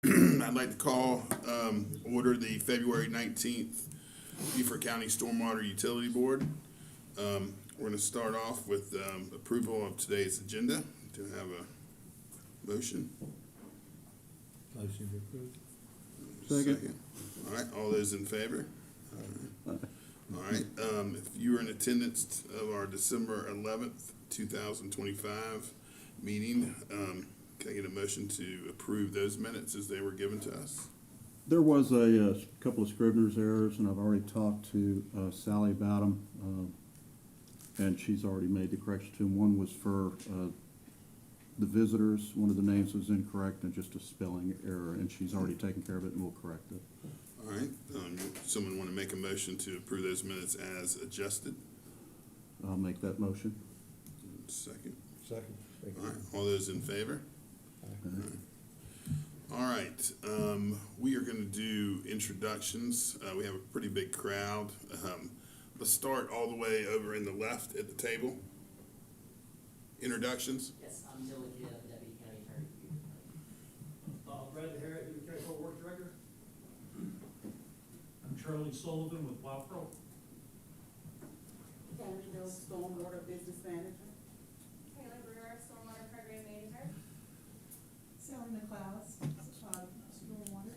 I'd like to call, order the February 19th Beaufort County Stormwater Utility Board. We're going to start off with approval of today's agenda. Do I have a motion? Motion to approve. Second. All right, all those in favor? All right, if you were in attendance of our December 11th, 2025 meeting, can I get a motion to approve those minutes as they were given to us? There was a couple of Scrivener's errors, and I've already talked to Sally about them, and she's already made the correction to them. One was for the visitors. One of the names was incorrect and just a spelling error, and she's already taken care of it, and we'll correct it. All right, someone want to make a motion to approve those minutes as adjusted? I'll make that motion. Second. Second. All right, all those in favor? All right, we are going to do introductions. We have a pretty big crowd. Let's start all the way over in the left at the table. Introductions. Yes, I'm Dylan Kidd, Deputy County Attorney for Beaufort County. Bradley Harrod, Beaufort County Court Work Director. I'm Charlie Sullivan with Beaufort. Kendra Stormwater Business Manager. Taylor Brewer, Stormwater Program Manager. Sally McLeod, Stormwater.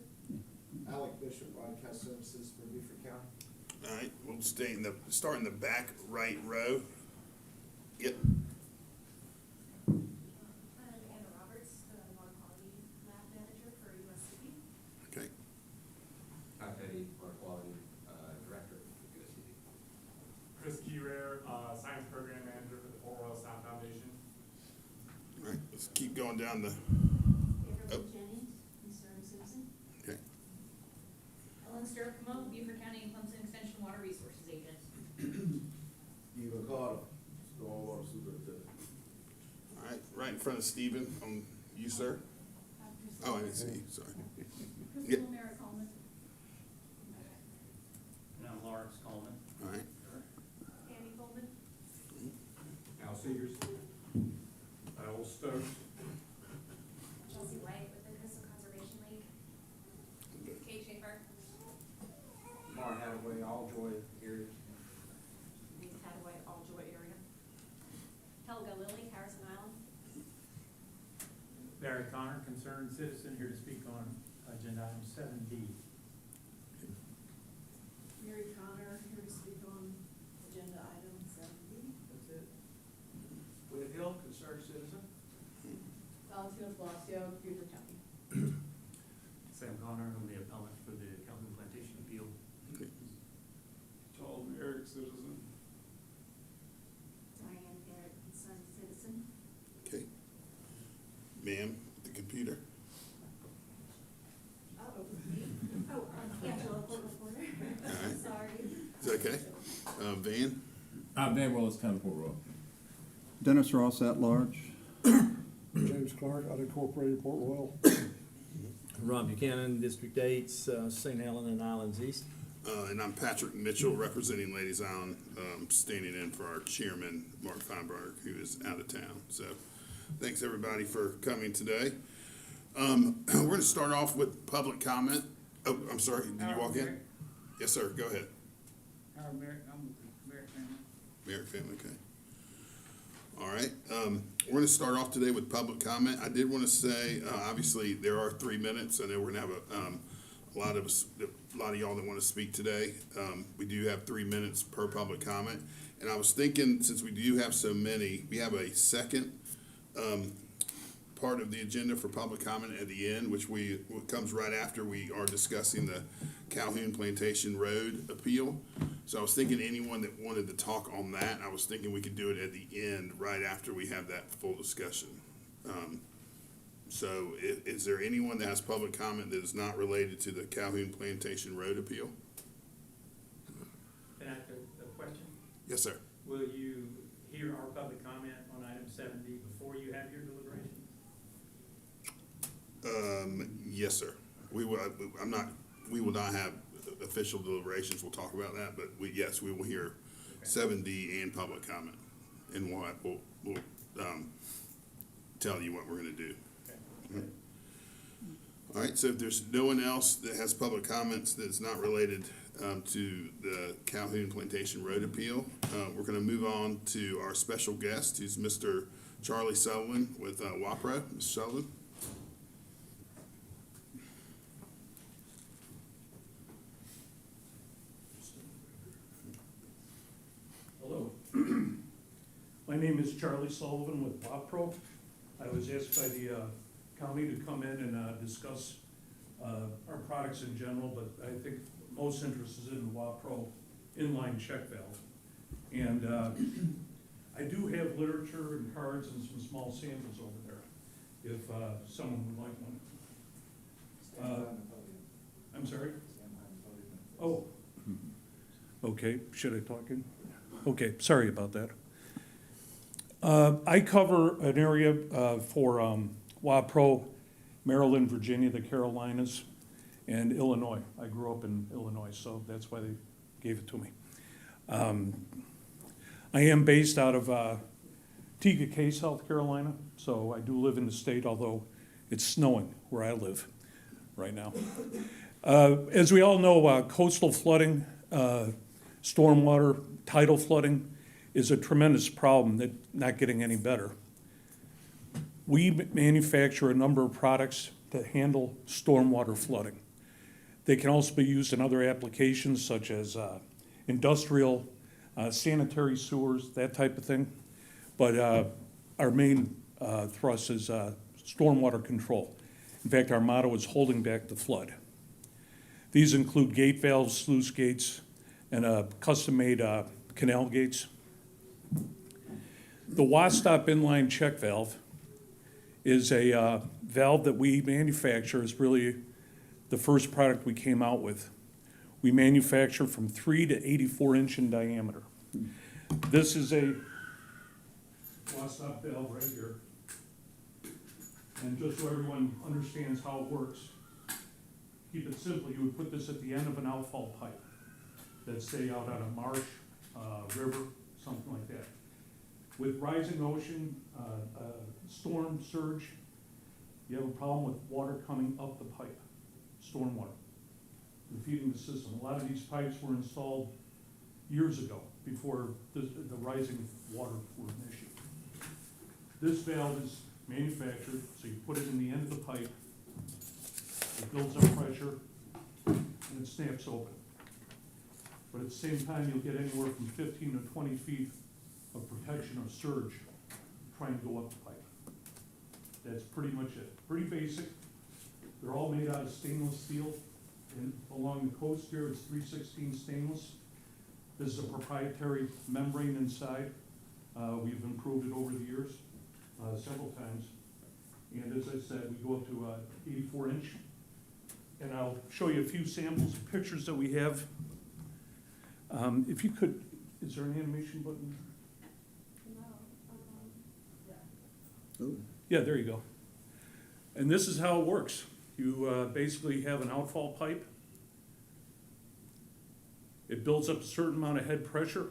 Alec Bishop, Broadcast Services for Beaufort County. All right, we'll start in the back right row. Yep. I'm Anna Roberts, Water Quality Lab Manager for USCB. Okay. Hi, Eddie, Water Quality Director for USCD. Chris Keyrare, Science Program Manager for the Fort Royal Sound Foundation. All right, let's keep going down the. Amber Jennings, Concerned Citizen. Okay. Ellen Sturcamo, Beaufort County and Clemson Extension Water Resources Agent. Stephen Carter, Stormwater Superintendent. All right, right in front of Stephen, you, sir. Oh, I didn't see you, sorry. Crystal Merrick Coleman. And I'm Lawrence Coleman. All right, Annie Coleman. Al Seegers. Old Stokes. Chelsea White with the Coastal Conservation League. Kate Schaefer. Mar Hathaway, All Joy area. Lee Hadaway, All Joy area. Helga Lilly, Harrison Island. Barry Connor, Concerned Citizen, here to speak on agenda item 7D. Mary Connor, here to speak on agenda item 7B. That's it. Whit Hill, Concerned Citizen. Valentina Palacio, Beaufort County. Sam Connor, I'm the appellant for the Calhoun Plantation Appeal. Charles Merrick, Citizen. Diane Barrett, Concerned Citizen. okay. Ma'am, the computer. Angela, court reporter. All right, Sorry. is that okay? Van? Van Willis, County Port Royal. Dennis Ross at large. James Clark, unincorporated Port Royal. Ron Buchanan, District 8, St. Helens and Islands East. And I'm Patrick Mitchell, representing Ladies Island, standing in for our chairman, Mark Feinberg, who is out of town. So thanks, everybody, for coming today. We're going to start off with public comment. Oh, I'm sorry, did you walk in? Yes, sir, go ahead. Howard Merrick, I'm with the Merrick family. Merrick family, okay. All right, we're going to start off today with public comment. I did want to say, obviously, there are 3 minutes. I know we're going to have a lot of y'all that want to speak today. We do have 3 minutes per public comment. And I was thinking, since we do have so many, we have a second part of the agenda for public comment at the end, which comes right after we are discussing the Calhoun Plantation Road appeal. So I was thinking anyone that wanted to talk on that, I was thinking we could do it at the end, right after we have that full discussion. So is there anyone that has public comment that is not related to the Calhoun Plantation Road appeal? Can I ask a question? Yes, sir. Will you hear our public comment on item 7D before you have your deliberations? Yes, sir. We will not have official deliberations. We'll talk about that, but yes, we will hear 7D and public comment, and we'll tell you what we're going to do. Okay. All right, so if there's no one else that has public comments that's not related to the Calhoun Plantation Road appeal, we're gonna move on to our special guest, who's Mr. Charlie Sullivan with WAPRO. Mr. Sullivan? Hello. My name is Charlie Sullivan with WAPRO. I was asked by the county to come in and discuss our products in general, but I think most interest is in the WAPRO inline check valve. And I do have literature and cards and some small samples over there, if someone would like one. I'm sorry? Oh. Okay, should I talk in? Okay, sorry about that. I cover an area for WAPRO, Maryland, Virginia, the Carolinas, and Illinois. I grew up in Illinois, so that's why they gave it to me. I am based out of TKK, South Carolina, so I do live in the state, although it's snowing where I live right now. As we all know, coastal flooding, stormwater, tidal flooding is a tremendous problem that's not getting any better. We manufacture a number of products that handle stormwater flooding. They can also be used in other applications such as industrial, sanitary sewers, that type of thing. But our main thrust is stormwater control. In fact, our motto is holding back the flood. These include gate valves, sluice gates, and custom-made canal gates. The Wastop inline check valve is a valve that we manufacture. Is really the first product we came out with. We manufacture from 3 to 84 inch in diameter. This is a Wastop valve right here. And just so everyone understands how it works, keep it simple, you would put this at the end of an outfall pipe that stay out on a marsh, river, something like that. With rising ocean, storm surge, you have a problem with water coming up the pipe, stormwater, and feeding the system. A lot of these pipes were installed years ago, before the rising water were an issue. This valve is manufactured, so you put it in the end of the pipe, it builds up pressure, and it snaps open. But at the same time, you'll get anywhere from 15 to 20 feet of protection of surge trying to go up the pipe. That's pretty much it. Pretty basic. They're all made out of stainless steel. And along the coast here, it's 316 stainless. This is a proprietary membrane inside. We've improved it over the years several times. And as I said, we go up to 84 inch. And I'll show you a few samples of pictures that we have. If you could, is there an animation button? Oh. Yeah, there you go. And this is how it works. You basically have an outfall pipe. It builds up a certain amount of head pressure,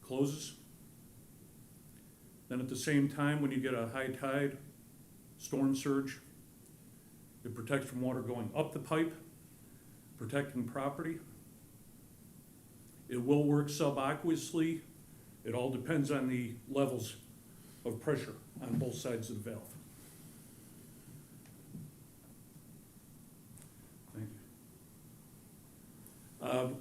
closes. Then at the same time, when you get a high tide, storm surge, it protects from water going up the pipe, protecting property. It will work subaqueously. It all depends on the levels of pressure on both sides of the valve. Thank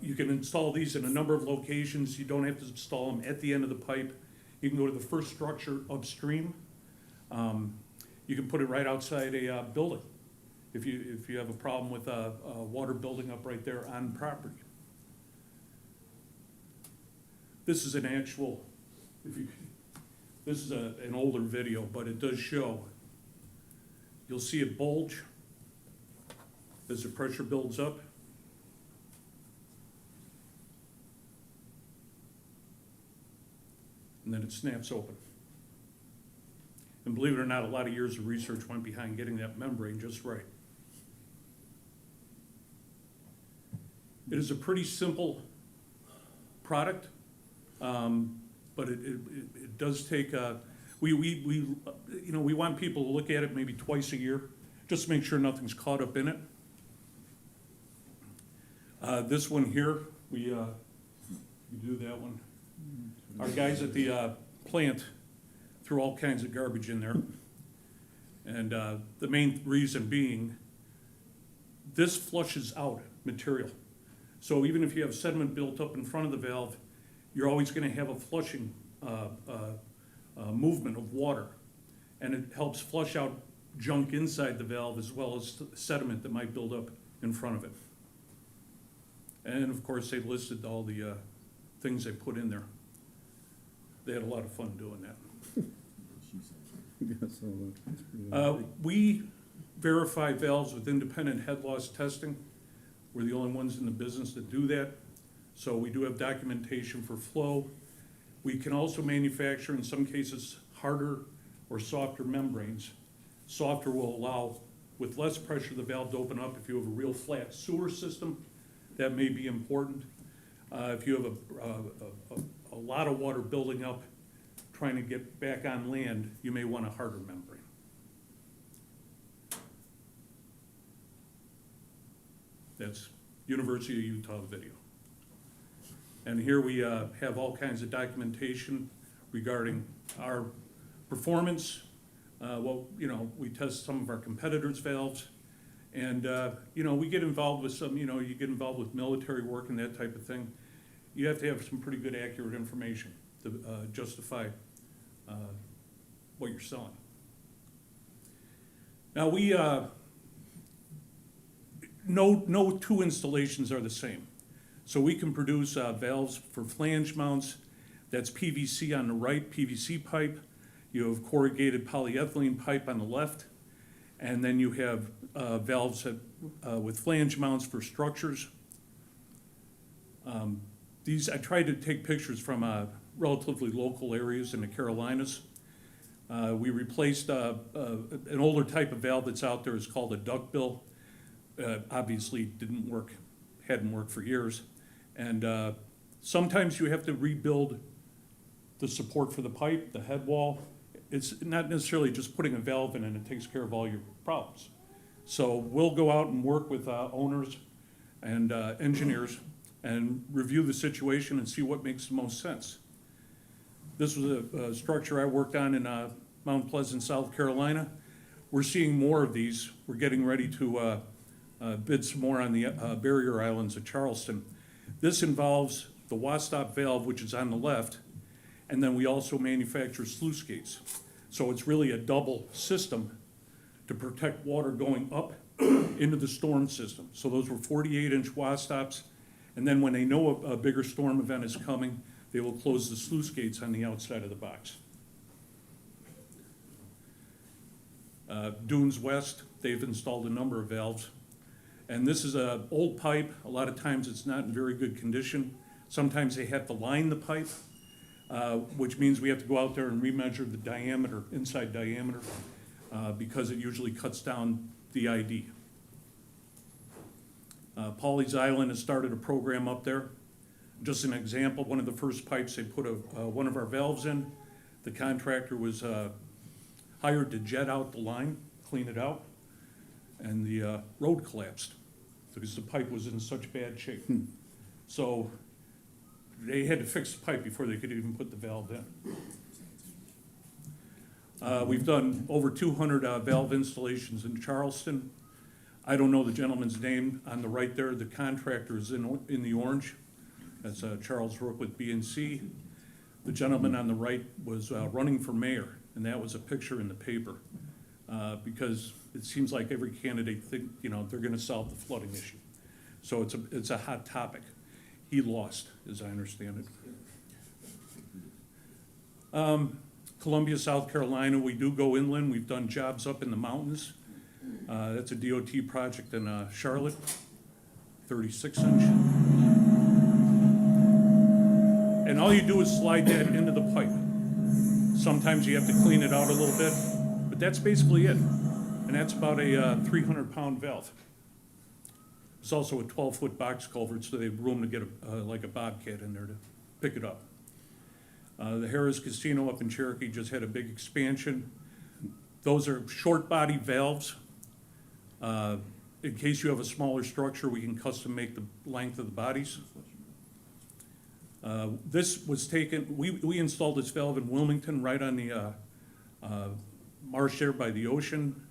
you. You can install these in a number of locations. You don't have to install them at the end of the pipe. You can go to the first structure upstream. You can put it right outside a building if you have a problem with water building up right there on property. This is an actual, this is an older video, but it does show. You'll see it bulge as the pressure builds up. And then it snaps open. And believe it or not, a lot of years of research went behind getting that membrane just right. It is a pretty simple product, but it does take, we want people to look at it maybe twice a year, just to make sure nothing's caught up in it. This one here, we do that one. Our guys at the plant threw all kinds of garbage in there. And the main reason being, this flushes out material. So even if you have sediment built up in front of the valve, you're always gonna have a flushing movement of water. And it helps flush out junk inside the valve as well as sediment that might build up in front of it. And of course, they listed all the things they put in there. They had a lot of fun doing that. Yeah, so, that's pretty We verify valves with independent head loss testing. We're the only ones in the business that do that. So we do have documentation for flow. We can also manufacture, in some cases, harder or softer membranes. Softer will allow, with less pressure, the valve to open up. If you have a real flat sewer system, that may be important. If you have a lot of water building up, trying to get back on land, you may want a harder membrane. That's University of Utah video. And here we have all kinds of documentation regarding our performance. Well, you know, we test some of our competitors' valves. And, you know, we get involved with some, you know, you get involved with military work and that type of thing. You have to have some pretty good accurate information to justify what you're selling. Now we, no two installations are the same. So we can produce valves for flange mounts. That's PVC on the right, PVC pipe. You have corrugated polyethylene pipe on the left. And then you have valves that, with flange mounts for structures. These, I tried to take pictures from relatively local areas in the Carolinas. We replaced an older type of valve that's out there. It's called a duckbill. Obviously didn't work, hadn't worked for years. And sometimes you have to rebuild the support for the pipe, the head wall. It's not necessarily just putting a valve in and it takes care of all your problems. So we'll go out and work with owners and engineers and review the situation and see what makes the most sense. This was a structure I worked on in Mount Pleasant, South Carolina. We're seeing more of these. We're getting ready to bid some more on the barrier islands of Charleston. This involves the wasstop valve, which is on the left, and then we also manufacture sluice gates. So it's really a double system to protect water going up into the storm system. So those were 48-inch wasstops, and then when they know a bigger storm event is coming, they will close the sluice gates on the outside of the box. Dunes West, they've installed a number of valves. And this is an old pipe. A lot of times it's not in very good condition. Sometimes they have to line the pipe, which means we have to go out there and remeasure the diameter, inside diameter, because it usually cuts down the ID. Pawleys Island has started a program up there. Just an example, one of the first pipes they put one of our valves in, the contractor was hired to jet out the line, clean it out, and the road collapsed because the pipe was in such bad shape. So they had to fix the pipe before they could even put the valve in. We've done over 200 valve installations in Charleston. I don't know the gentleman's name on the right there. The contractor is in the orange. That's Charles Rook with B&C. The gentleman on the right was running for mayor, and that was a picture in the paper. Because it seems like every candidate think, you know, they're gonna solve the flooding issue. So it's a hot topic. He lost, as I understand it. Columbia, South Carolina, we do go inland. We've done jobs up in the mountains. That's a DOT project in Charlotte, 36-inch. And all you do is slide that into the pipe. Sometimes you have to clean it out a little bit, but that's basically it. And that's about a 300-pound valve. There's also a 12-foot box culvert, so they have room to get like a bobcat in there to pick it up. The Harrah's Casino up in Cherokee just had a big expansion. Those are short body valves. In case you have a smaller structure, we can custom make the length of the bodies. This was taken, we installed this valve in Wilmington, right on the marsh there by the ocean.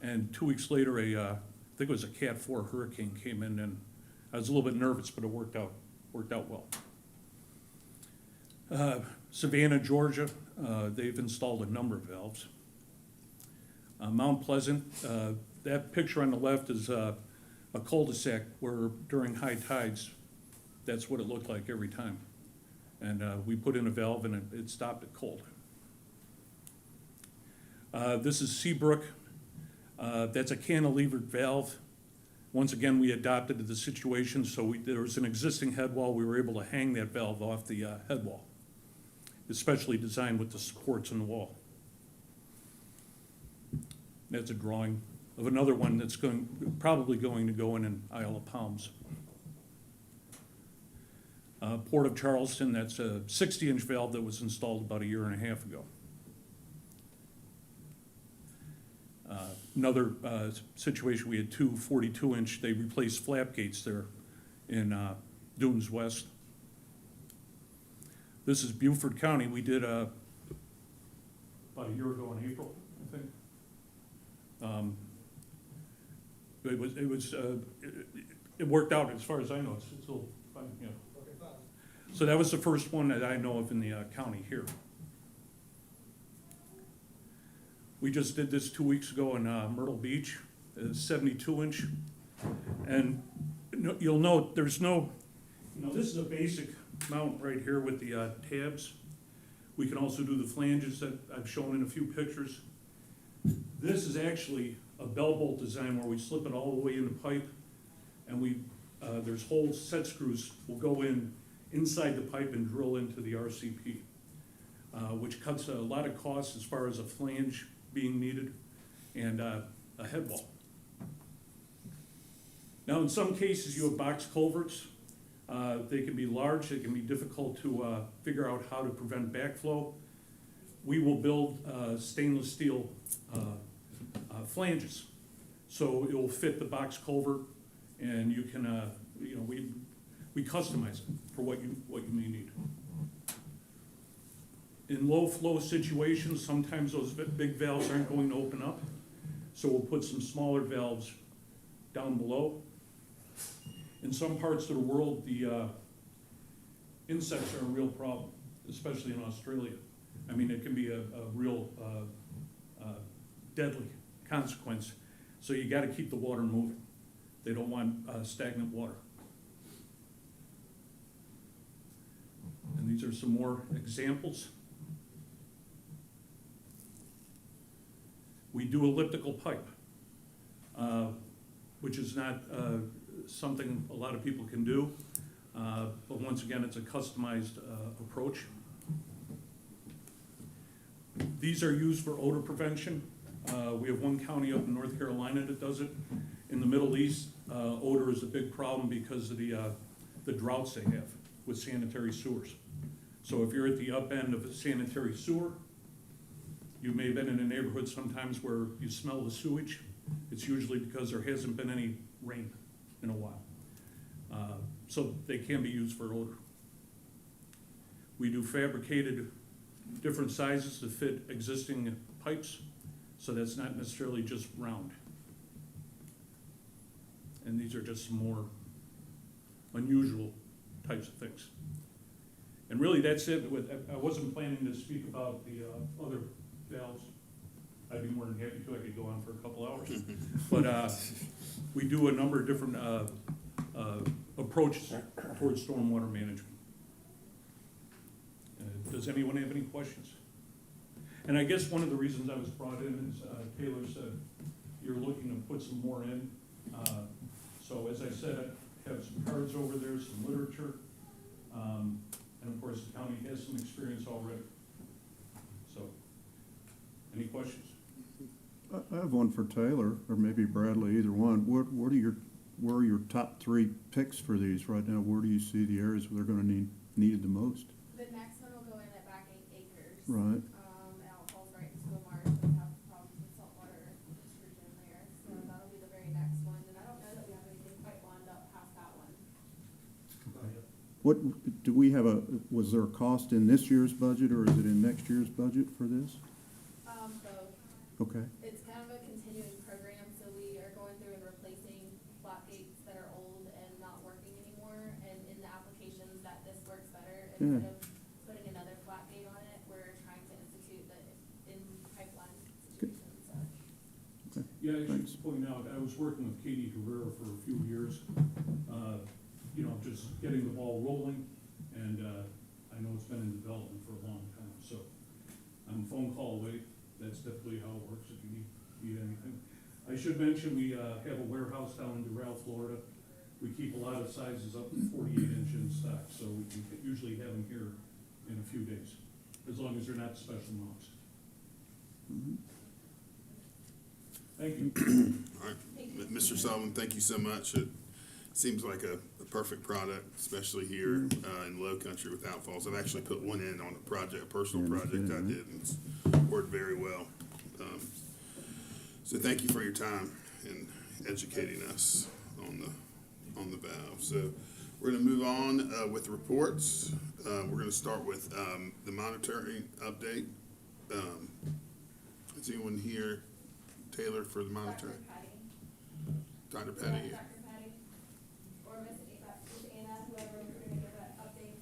And 2 weeks later, I think it was a Cat 4 hurricane came in, and I was a little bit nervous, but it worked out well. Savannah, Georgia, they've installed a number of valves. Mount Pleasant, that picture on the left is a cul-de-sac where during high tides, that's what it looked like every time. And we put in a valve and it stopped it cold. This is Seabrook. That's a cantilevered valve. Once again, we adopted the situation, so there was an existing head wall. We were able to hang that valve off the head wall, especially designed with the supports in the wall. That's a drawing of another one that's probably going to go in Isle of Palms. Port of Charleston, that's a 60-inch valve that was installed about 1.5 years ago. Another situation, we had two 42-inch, they replaced flap gates there in Dunes West. This is Beaufort County. We did about 1 year ago in April, I think. It worked out as far as I know. It's a little fun, you know. So that was the first one that I know of in the county here. We just did this 2 weeks ago in Myrtle Beach, 72-inch. And you'll note there's no, this is a basic mount right here with the tabs. We can also do the flanges that I've shown in a few pictures. This is actually a bell bolt design where we slip it all the way in the pipe, and there's holes, set screws will go inside the pipe and drill into the RCP, which cuts a lot of costs as far as a flange being needed and a head wall. Now, in some cases, you have box culverts. They can be large. They can be difficult to figure out how to prevent backflow. We will build stainless steel flanges, so it will fit the box culvert, and you can, we customize it for what you may need. In low flow situations, sometimes those big valves aren't going to open up, so we'll put some smaller valves down below. In some parts of the world, the insects are a real problem, especially in Australia. I mean, it can be a real deadly consequence. So you got to keep the water moving. They don't want stagnant water. And these are some more examples. We do elliptical pipe, which is not something a lot of people can do. But once again, it's a customized approach. These are used for odor prevention. We have one county up in North Carolina that does it. In the Middle East, odor is a big problem because of the droughts they have with sanitary sewers. So if you're at the up end of a sanitary sewer, you may have been in a neighborhood sometimes where you smell the sewage. It's usually because there hasn't been any rain in a while. So they can be used for odor. We do fabricated different sizes to fit existing pipes, so that's not necessarily just round. And these are just some more unusual types of things. And really that's it. I wasn't planning to speak about the other valves. I'd be more than happy to. I could go on for a couple hours. But we do a number of different approaches towards stormwater management. Does anyone have any questions? And I guess one of the reasons I was brought in is Taylor said you're looking to put some more in. So as I said, I have some cards over there, some literature, and of course the county has some experience already. So, any questions? I have one for Taylor, or maybe Bradley, either one. Where are your top 3 picks for these right now? Where do you see the areas where they're gonna need the most? The next one will go in at back 8 acres. Right. And it falls right into a marsh, we have problems with saltwater intrusion there, so that'll be the very What, do we have was there a cost in this year's budget, or is it in next year's budget for this? Both. Okay, It's kind of a continuing program, so we are going through and replacing flat gates that are old and not working anymore. And in the applications that this works better, instead of putting another flat gate on it, we're trying to institute the in pipeline situation, so. okay, Yeah, I should thanks. point out, I was working with Katie Herrera for a few years, you know, just getting the ball rolling, and, I know it's been in development for a long time, so I'm a phone call away. That's typically how it works if you need anything. I should mention, we, have a warehouse down in Doral, Florida. We keep a lot of sizes up to 48-inch in stock, so we can usually have them here in a few days, as long as they're not special mounts. Thank you. All right, Mr. Sullivan, thank you so much. It seems like a perfect product, especially here in Low Country with outfalls. I've actually put one in on a project, a personal project I did, and it's worked very well. So thank you for your time and educating us on the valve. So we're going to move on with reports. We're going to start with the monitoring update. Is anyone here, Taylor, for the monitoring? Dr. Patty. Dr. Patty, or Miss Anna, whoever we're gonna give an update.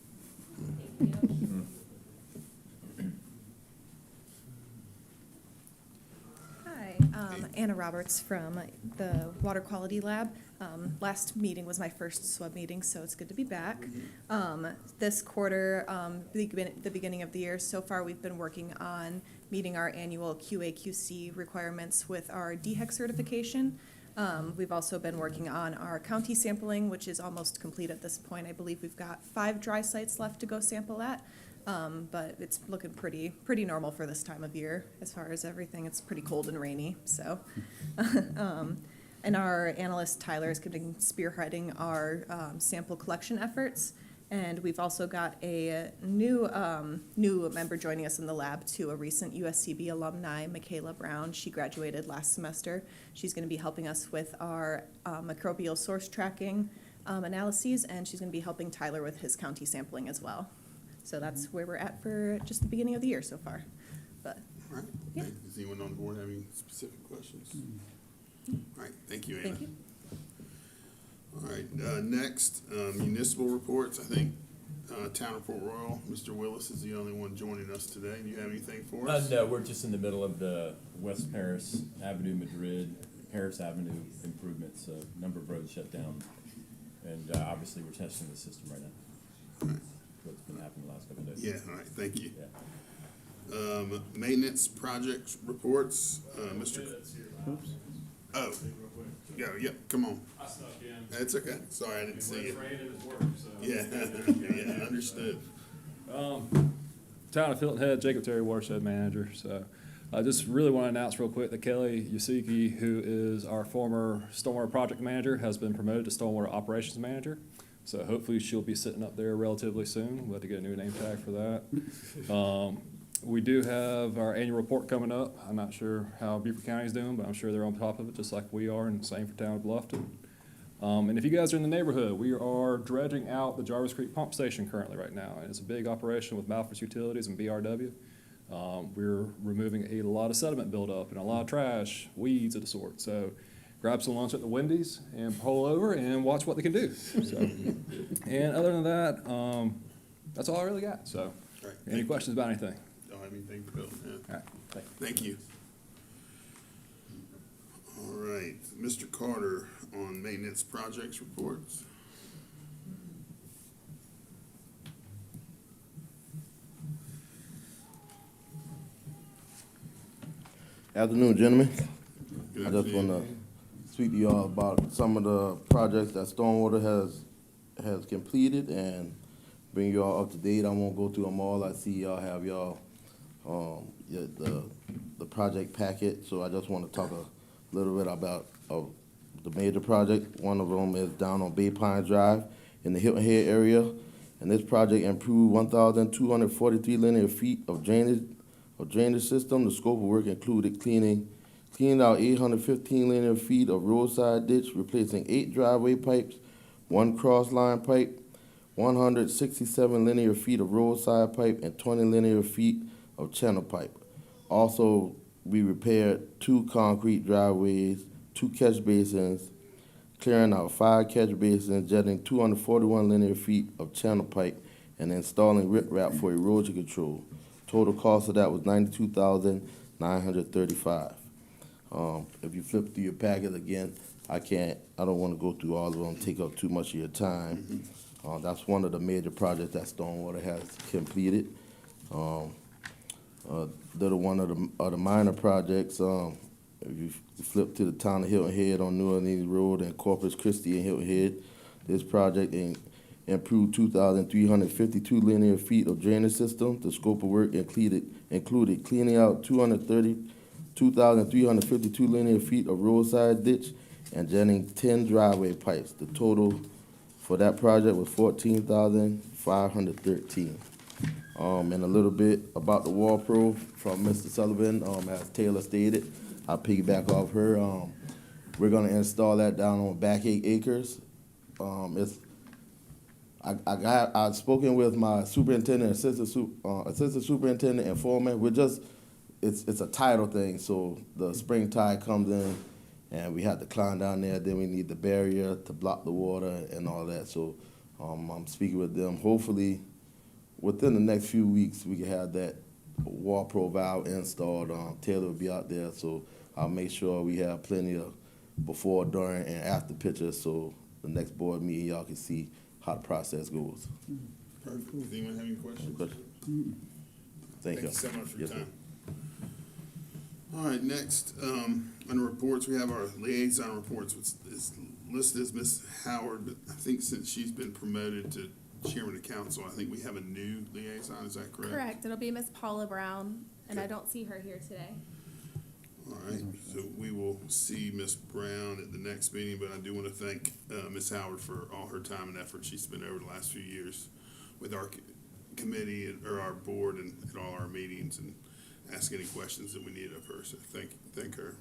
Thank you. Hi, Anna Roberts from the Water Quality Lab. Last meeting was my first SWEB meeting, so it's good to be back. This quarter, the beginning of the year, so far we've been working on meeting our annual QA/QC requirements with our DHEC certification. We've also been working on our county sampling, which is almost complete at this point. I believe we've got 5 dry sites left to go sample at. But it's looking pretty normal for this time of year as far as everything. It's pretty cold and rainy, so. And our analyst Tyler has been spearheading our sample collection efforts. And we've also got a new member joining us in the lab too, a recent USCB alumni, Michaela Brown. She graduated last semester. She's going to be helping us with our microbial source tracking analyses, and she's going to be helping Tyler with his county sampling as well. So that's where we're at for just the beginning of the year so far. But All right. Yeah. Does anyone on board have any specific questions? All right, thank you, Anna. thank you. All right, next, municipal reports. I think Town of Port Royal, Mr. Willis is the only one joining us today. Do you have anything for us? No, we're just in the middle of the West Paris Avenue, Madrid, Paris Avenue improvements. A number of roads shut down, and obviously we're testing the system right now. All right. What's been happening the last couple of days. Yeah, all right, thank you. Yeah. Maintenance project reports, Mr. Oops. Oh, yeah, yep, come on. I snuck in. That's okay. Sorry, I didn't see you. raining, it's work, so. Yeah, yeah, understood. Town of Hilton Head, Jacob Terry, Watershed Manager. So I just really want to announce real quick that Kelly Yusiki, who is our former Stormwater Project Manager, has been promoted to Stormwater Operations Manager. So hopefully she'll be sitting up there relatively soon. We'll have to get a new name tag for that. We do have our annual report coming up. I'm not sure how Beaufort County's doing, but I'm sure they're on top of it just like we are, and same for Town of Bluffton. And if you guys are in the neighborhood, we are dredging out the Jarvis Creek Pump Station currently right now. And it's a big operation with Beaufort Utilities and BRW. We're removing a lot of sediment buildup and a lot of trash, weeds of the sort. So grab some lunch at the Wendy's and pull over and watch what they can do. So, and other than that, that's all I really got. So Right, any questions about anything? Don't have anything for Bill, yeah. All right, thank you. Thank you. All right, Mr. Carter on maintenance projects reports. Afternoon, gentlemen. Good I just afternoon. want to speak to y'all about some of the projects that Stormwater has completed and bring y'all up to date. I won't go through them all. I see y'all have the project packet, so I just want to talk a little bit about the major project. One of them is down on Bay Pine Drive in the Hilton Head area, and this project improved 1,243 linear feet of drainage system. The scope of work included cleaning out 815 linear feet of roadside ditch, replacing 8 driveway pipes, 1 cross line pipe, 167 linear feet of roadside pipe and 20 linear feet of channel pipe. Also, we repaired 2 concrete driveways, 2 catch basins, clearing out 5 catch basins, jetting 241 linear feet of channel pipe, and installing riprap for erosion control. Total cost of that was $92,935. If you flip through your packet again, I don't want to go through all of them, take up too much of your time. That's one of the major projects that Stormwater has completed. They're one of the minor projects. If you flip to the town of Hilton Head on New Orleans Road and Corpus Christi and Hilton Head, this project improved 2,352 linear feet of drainage system. The scope of work included cleaning out 2,352 linear feet of roadside ditch and jetting 10 driveway pipes. The total for that project was $14,513. And a little bit about the wall pro from Mr. Sullivan, as Taylor stated. I'll piggyback off her. We're gonna install that down on back 8 acres. I've spoken with my superintendent, assistant superintendent, and foreman. It's a tidal thing, so the spring tide comes in, and we have to climb down there. Then we need the barrier to block the water and all that. So I'm speaking with them. Hopefully, within the next few weeks, we can have that wall pro valve installed. Taylor will be out there, so I'll make sure we have plenty of before, during, and after pictures, so the next board meeting y'all can see how the process goes. Perfect. Does anyone have any questions? Thank you. So much for your Yes, sir. time. All right, next, under reports, we have our liaison reports, which is listed as Ms. Howard, but I think since she's been promoted to chairman of council, I think we have a new liaison, is that correct? Correct, it'll be Miss Paula Brown, and I Okay. don't see her here today. All right, so we will see Ms. Brown at the next meeting, but I do want to thank Ms. Howard for all her time and effort she spent over the last few years with our committee or our board and at all our meetings and ask any questions that we need of her. So thank her.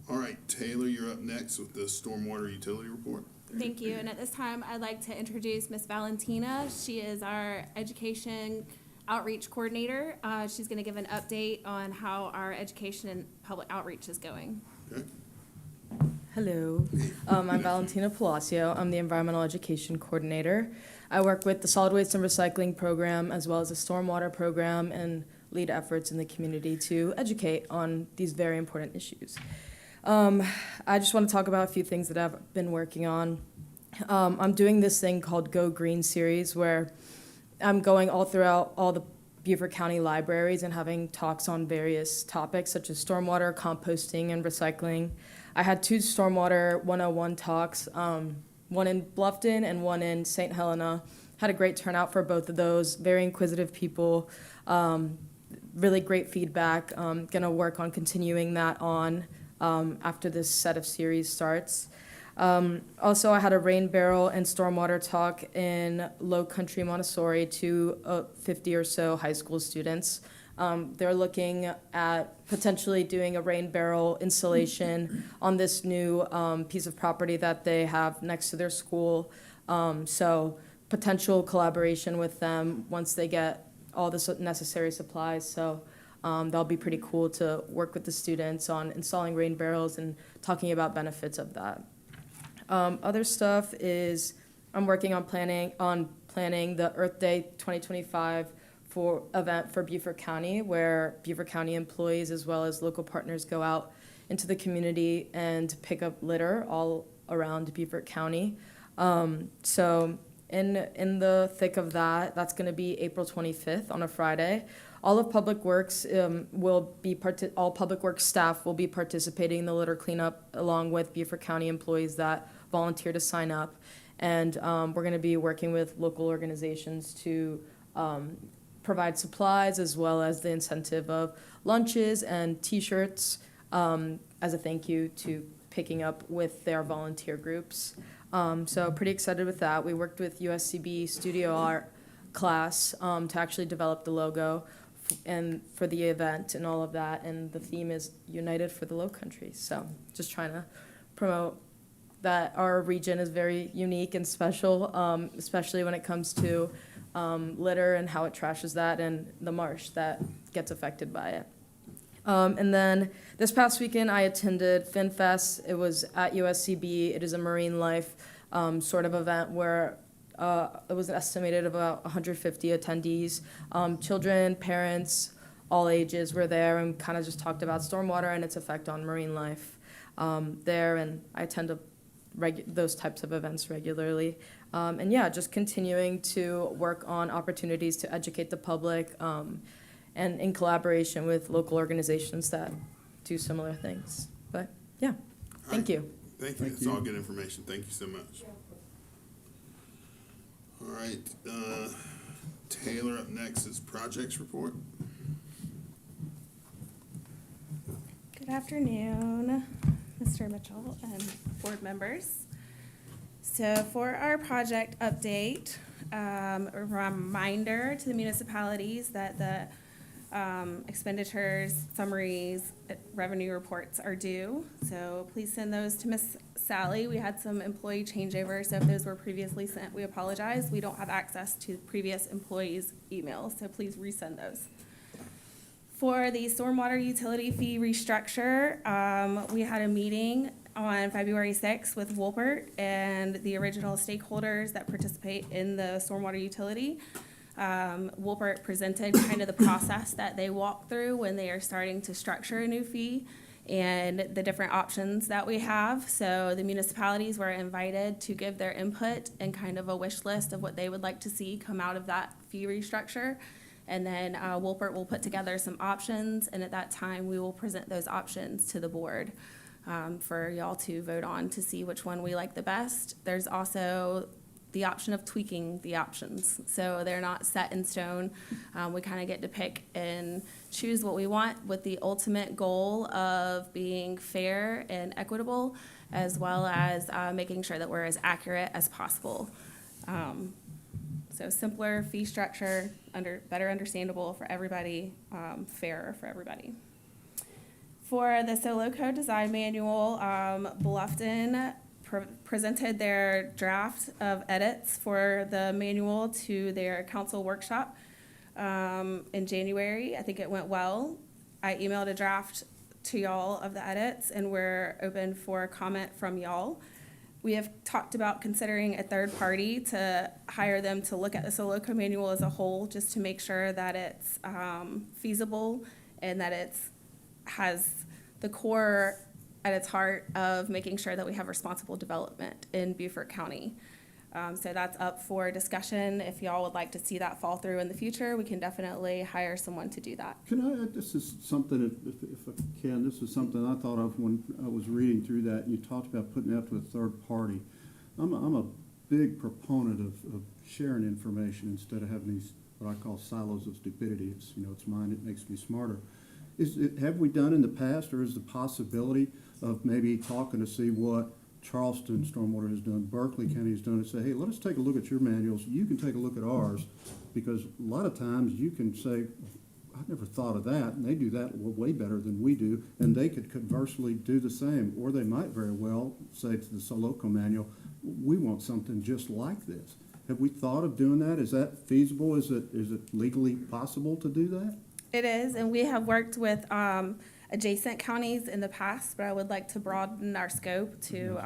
All right, Taylor, you're up next with the stormwater utility report. Thank you, and at this time, I'd like to introduce Miss Valentina. She is our education outreach coordinator. She's gonna give an update on how our education and public outreach is going. Okay. Hello, I'm Valentina Palacio. I'm the Environmental Education Coordinator. I work with the Solid Waste and Recycling Program as well as the Stormwater Program and lead efforts in the community to educate on these very important issues. I just want to talk about a few things that I've been working on. I'm doing this thing called Go Green series where I'm going all throughout all the Beaufort County libraries and having talks on various topics such as stormwater, composting, and recycling. I had 2 Stormwater 101 talks, one in Bluffton and one in St. Helena. Had a great turnout for both of those, very inquisitive people, really great feedback. Gonna work on continuing that on after this set of series starts. Also, I had a rain barrel and stormwater talk in Low Country Montessori to 50 or so high school students. They're looking at potentially doing a rain barrel installation on this new piece of property that they have next to their school. So potential collaboration with them once they get all the necessary supplies. So that'll be pretty cool to work with the students on installing rain barrels and talking about benefits of that. Other stuff is I'm working on planning the Earth Day 2025 event for Beaufort County, where Beaufort County employees as well as local partners go out into the community and pick up litter all around Beaufort County. So in the thick of that, that's going to be April 25th on a Friday. All of Public Works all Public Works staff will be participating in the litter cleanup along with Beaufort County employees that volunteer to sign up. And we're going to be working with local organizations to provide supplies as well as the incentive of lunches and T-shirts as a thank you to picking up with their volunteer groups. So pretty excited with that. We worked with USCB Studio Art class to actually develop the logo and for the event and all of that. And the theme is United for the Low Country. So just trying to promote that our region is very unique and special, especially when it comes to litter and how it trashes that and the marsh that gets affected by it. And then this past weekend, I attended FinFest. It was at USCB. It is a marine life sort of event where it was estimated about 150 attendees. Children, parents, all ages were there and kind of just talked about stormwater and its effect on marine life there. And I attend those types of events regularly. And yeah, just continuing to work on opportunities to educate the public and in collaboration with local organizations that do similar things. But yeah, thank you. Thank you. That's all good information. Thank you so much. All right, Taylor, up next is projects report. Good afternoon, Mr. Mitchell and board members. So for our project update, a reminder to the municipalities that the expenditures, summaries, revenue reports are due. So please send those to Miss Sally. We had some employee changeover, so if those were previously sent, we apologize. We don't have access to previous employees' emails, so please resend those. For the stormwater utility fee restructure, we had a meeting on February 6th with Beaufort and the original stakeholders that participate in the stormwater utility. Beaufort presented kind of the process that they walk through when they are starting to structure a new fee and the different options that we have. So the municipalities were invited to give their input and kind of a wish list of what they would like to see come out of that fee restructure. And then Beaufort will put together some options, and at that time, we will present those options to the board for y'all to vote on to see which one we like the best. There's also the option of tweaking the options. So they're not set in stone. We kind of get to pick and choose what we want with the ultimate goal of being fair and equitable, as well as making sure that we're as accurate as possible. So simpler fee structure, better understandable for everybody, fairer for everybody. For the Soloco Design Manual, Bluffton presented their draft of edits for the manual to their council workshop in January. I think it went well. I emailed a draft to y'all of the edits, and we're open for comment from y'all. We have talked about considering a third party to hire them to look at the Soloco manual as a whole, just to make sure that it's feasible and that it has the core at its heart of making sure that we have responsible development in Beaufort County. So that's up for discussion. If y'all would like to see that fall through in the future, we can definitely hire someone to do that. Can I, this is something, if I can, this is something I thought of when I was reading through that, and you talked about putting that to a third party. I'm a big proponent of sharing information instead of having these, what I call silos of stupidity. It's, it's mine, it makes me smarter. Have we done in the past, or is the possibility of maybe talking to see what Charleston Stormwater has done, Berkeley County has done, and say, hey, let us take a look at your manuals, you can take a look at ours, because a lot of times you can say, I never thought of that, and they do that way better than we do, and they could conversely do the same, or they might very well say to the Soloco manual, we want something just like this. Have we thought of doing that? Is that feasible? Is it legally possible to do that? It is, and we have worked with adjacent counties in the past, but I would like to broaden our scope to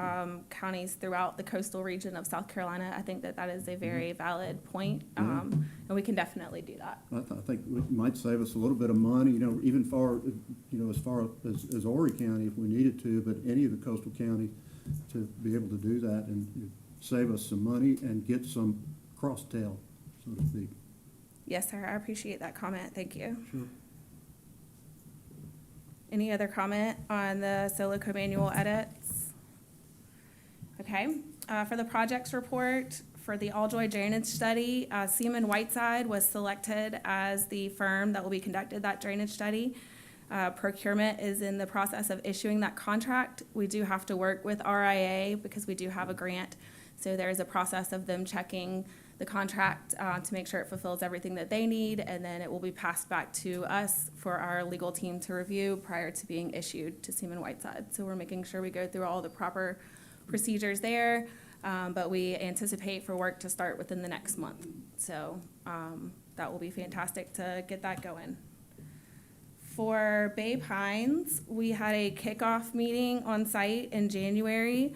counties throughout the coastal region of South Carolina. I think that that is a very valid point, and we can definitely do that. I think it might save us a little bit of money, even as far as Horry County if we needed to, but any of the coastal counties to be able to do that and save us some money and get some cross-tail, so to speak. Yes, sir. I appreciate that comment. Thank you. Sure. Any other comment on the Soloco manual edits? Okay. For the projects report, for the Alljoy drainage study, Seaman Whiteside was selected as the firm that will be conducted that drainage study. Procurement is in the process of issuing that contract. We do have to work with RIA because we do have a grant. So there is a process of them checking the contract to make sure it fulfills everything that they need, and then it will be passed back to us for our legal team to review prior to being issued to Seaman Whiteside. So we're making sure we go through all the proper procedures there, but we anticipate for work to start within the next month. So that will be fantastic to get that going. For Bay Pines, we had a kickoff meeting on site in January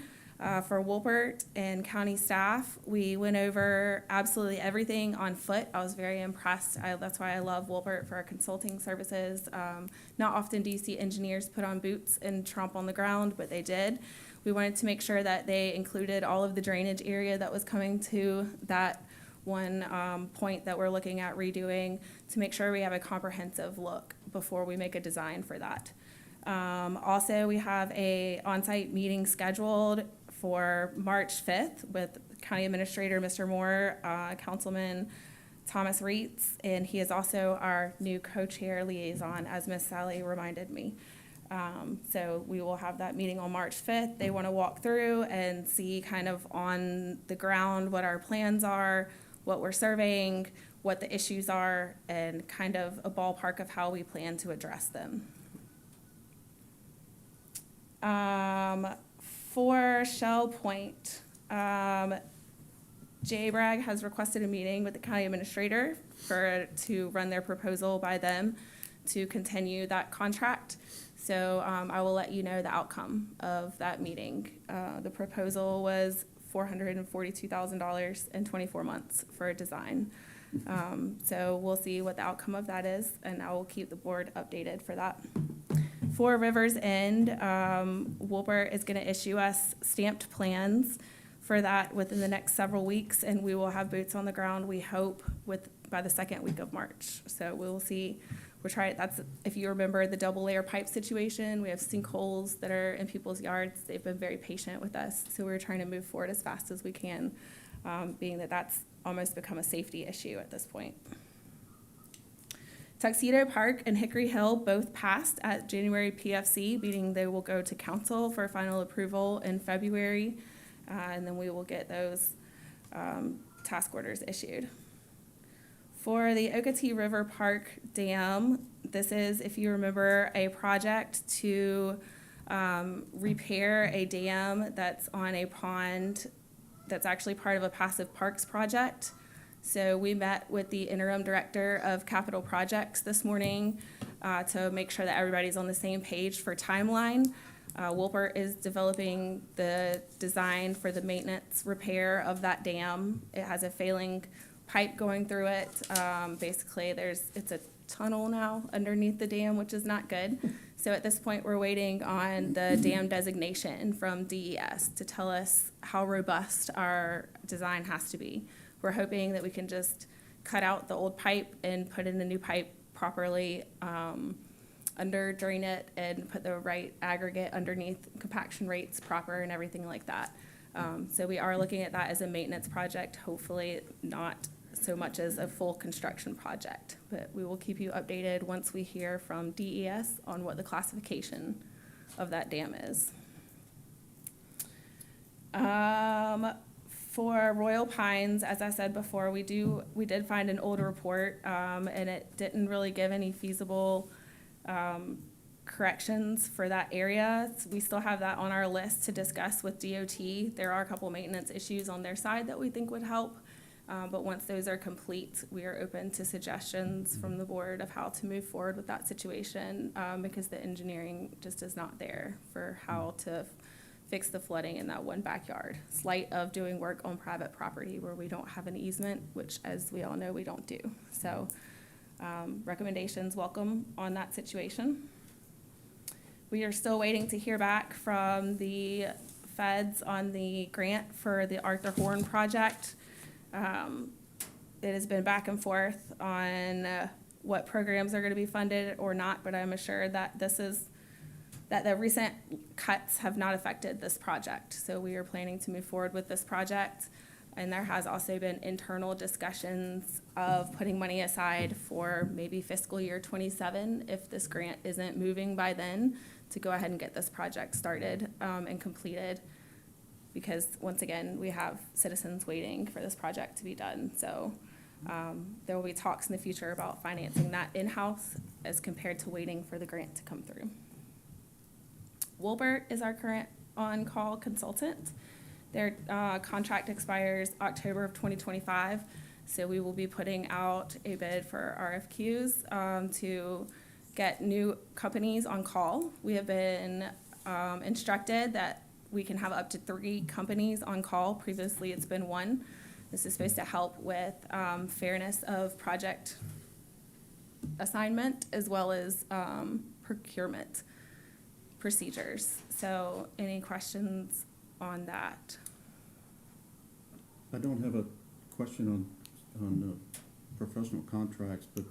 for Beaufort and county staff. We went over absolutely everything on foot. I was very impressed. That's why I love Beaufort for our consulting services. Not often do you see engineers put on boots and tromp on the ground, but they did. We wanted to make sure that they included all of the drainage area that was coming to that one point that we're looking at redoing, to make sure we have a comprehensive look before we make a design for that. Also, we have a on-site meeting scheduled for March 5th with County Administrator Mr. Moore, Councilman Thomas Reitz, and he is also our new co-chair liaison, as Ms. Sally reminded me. So we will have that meeting on March 5th. They want to walk through and see kind of on the ground what our plans are, what we're surveying, what the issues are, and kind of a ballpark of how we plan to address them. For Shell Point, JBRAG has requested a meeting with the county administrator to run their proposal by them to continue that contract. So I will let you know the outcome of that meeting. The proposal was $442,000 in 24 months for a design. So we'll see what the outcome of that is, and I will keep the board updated for that. For Rivers End, Beaufort is going to issue us stamped plans for that within the next several weeks, and we will have boots on the ground, we hope, by the second week of March. So we'll see. That's, if you remember the double layer pipe situation, we have sinkholes that are in people's yards. They've been very patient with us, so we're trying to move forward as fast as we can, being that that's almost become a safety issue at this point. Tuxedo Park and Hickory Hill both passed at January PFC, meaning they will go to council for final approval in February, and then we will get those task orders issued. For the Ocoee River Park Dam, this is, if you remember, a project to repair a dam that's on a pond that's actually part of a passive parks project. So we met with the interim director of capital projects this morning to make sure that everybody's on the same page for timeline. Beaufort is developing the design for the maintenance repair of that dam. It has a failing pipe going through it. Basically, it's a tunnel now underneath the dam, which is not good. So at this point, we're waiting on the dam designation from DES to tell us how robust our design has to be. We're hoping that we can just cut out the old pipe and put in a new pipe properly, under drain it, and put the right aggregate underneath, compaction rates proper, and everything like that. So we are looking at that as a maintenance project, hopefully not so much as a full construction project. But we will keep you updated once we hear from DES on what the classification of that dam is. For Royal Pines, as I said before, we did find an old report, and it didn't really give any feasible corrections for that area. So we still have that on our list to discuss with DOT. There are a couple maintenance issues on their side that we think would help, but once those are complete, we are open to suggestions from the board of how to move forward with that situation, because the engineering just is not there for how to fix the flooding in that one backyard. Slight of doing work on private property where we don't have an easement, which, as we all know, we don't do. So recommendations welcome on that situation. We are still waiting to hear back from the feds on the grant for the Arthur Horn project. It has been back and forth on what programs are going to be funded or not, but I'm assured that that the recent cuts have not affected this project. So we are planning to move forward with this project. And there has also been internal discussions of putting money aside for maybe fiscal year 27, if this grant isn't moving by then, to go ahead and get this project started and completed. Because once again, we have citizens waiting for this project to be done. So there will be talks in the future about financing that in-house as compared to waiting for the grant to come through. Wilbert is our current on-call consultant. Their contract expires October of 2025, so we will be putting out a bid for RFQs to get new companies on call. We have been instructed that we can have up to 3 companies on call. Previously, it's been 1. This is supposed to help with fairness of project assignment as well as procurement procedures. So any questions on that? I don't have a question on professional contracts, but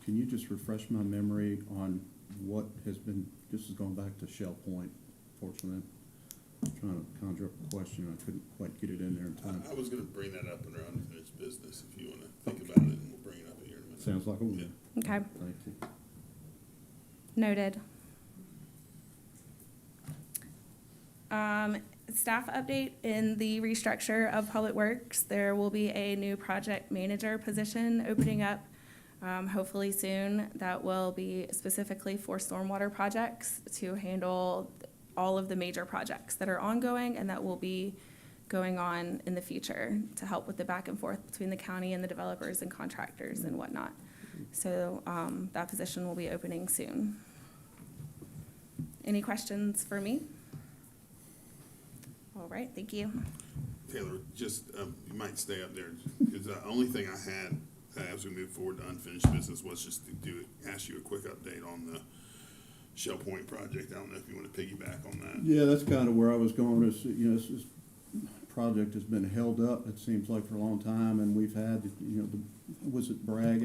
can you just refresh my memory on what has been, this is going back to Shell Point, fortunately. I was trying to conjure up a question, I couldn't quite get it in there in time. I was gonna bring that up in our unfinished business, if you wanna think about it, and we'll bring it up here in a minute. Sounds like a win. Okay, Thank you. noted. Staff update in the restructure of Public Works. There will be a new project manager position opening up hopefully soon. That will be specifically for stormwater projects to handle all of the major projects that are ongoing and that will be going on in the future to help with the back and forth between the county and the developers and contractors and whatnot. So that position will be opening soon. Any questions for me? All right, thank you. Taylor, just, you might stay up there, because the only thing I had as we move forward to unfinished business was just to ask you a quick update on the Shell Point project. I don't know if you want to piggyback on that. Yeah, that's kind of where I was going, is, you know, this project has been held up, it seems like, for a long time, and we've had, you know, the Bragg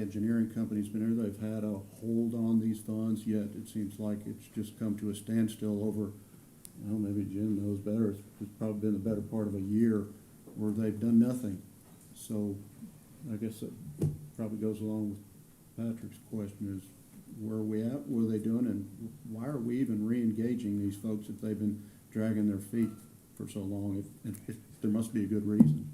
Engineering Company's been there, they've had a hold on these funds, yet it seems like it's just come to a standstill over, well, maybe Jim knows better, it's probably been the better part of a year where they've done nothing. So I guess it probably goes along with Patrick's question, is where are we at, what are they doing, and why are we even re-engaging these folks if they've been dragging their feet for so long? If there must be a good reason.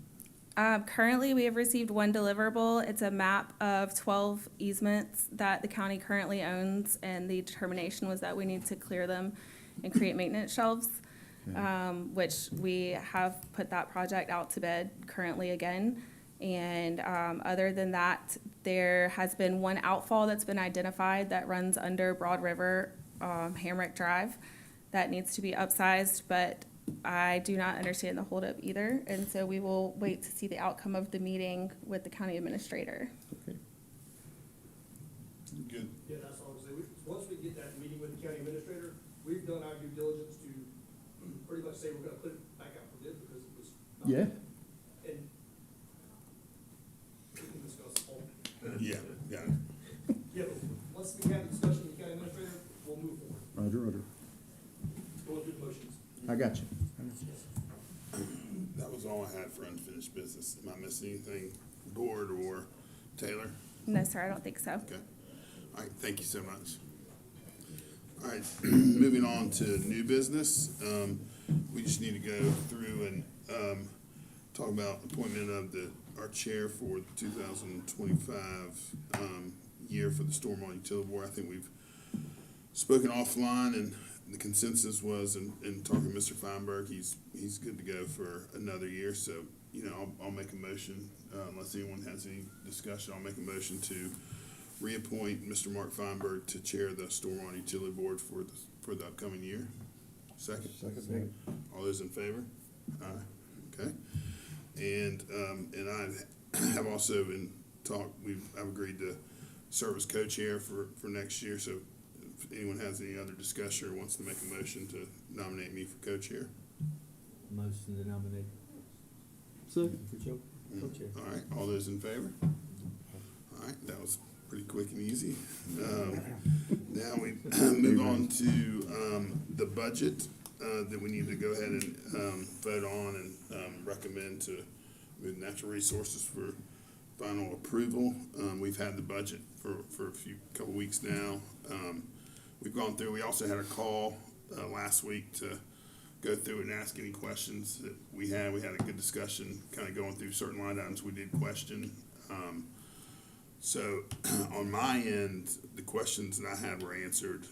Currently, we have received 1 deliverable. It's a map of 12 easements that the county currently owns, and the determination was that we need to clear them and create maintenance shelves, which we have put that project out to bid currently again. And other than that, there has been 1 outfall that's been identified that runs under Broad River, Hamrick Drive, that needs to be upsized, but I do not understand the holdup either, and so we will wait to see the outcome of the meeting with the county administrator. Okay. Good. Yeah, that's all I'm saying. Once we get that meeting with the county administrator, we've done our due diligence to pretty much say we're gonna put it back out for bid because it was not. Yeah. And we can discuss all. Yeah, yeah. Yeah, but once we have the discussion with the county administrator, we'll move forward. Roger. Going through the motions. I got you. That was all I had for unfinished business. Am I missing anything, board or Taylor? No, sir, I don't think so. Okay. All right, thank you so much. All right, moving on to new business. We just need to go through and talk about appointment of our chair for the 2025 year for the Stormwater Utility Board. I think we've spoken offline, and the consensus was, in talking to Mr. Feinberg, he's good to go for another year. So, you know, I'll make a motion, unless anyone has any discussion, I'll make a motion to reappoint Mr. Mark Feinberg to chair the Stormwater Utility Board for the upcoming year. Second? Second. All those in favor? Aye. Okay. And I have also been I've agreed to serve as co-chair for next year. So if anyone has any other discussion or wants to make a motion to nominate me for co-chair. Motion to nominate. Second. For co-chair. All right, all those in favor? All right, that was pretty quick and easy. Now we move on to the budget that we need to go ahead and vote on and recommend to move natural resources for final approval. We've had the budget for a couple weeks now. We've gone through. We also had a call last week to go through and ask any questions that we had. We had a good discussion, kind of going through certain line items we did question. So on my end, the questions that I had were answered.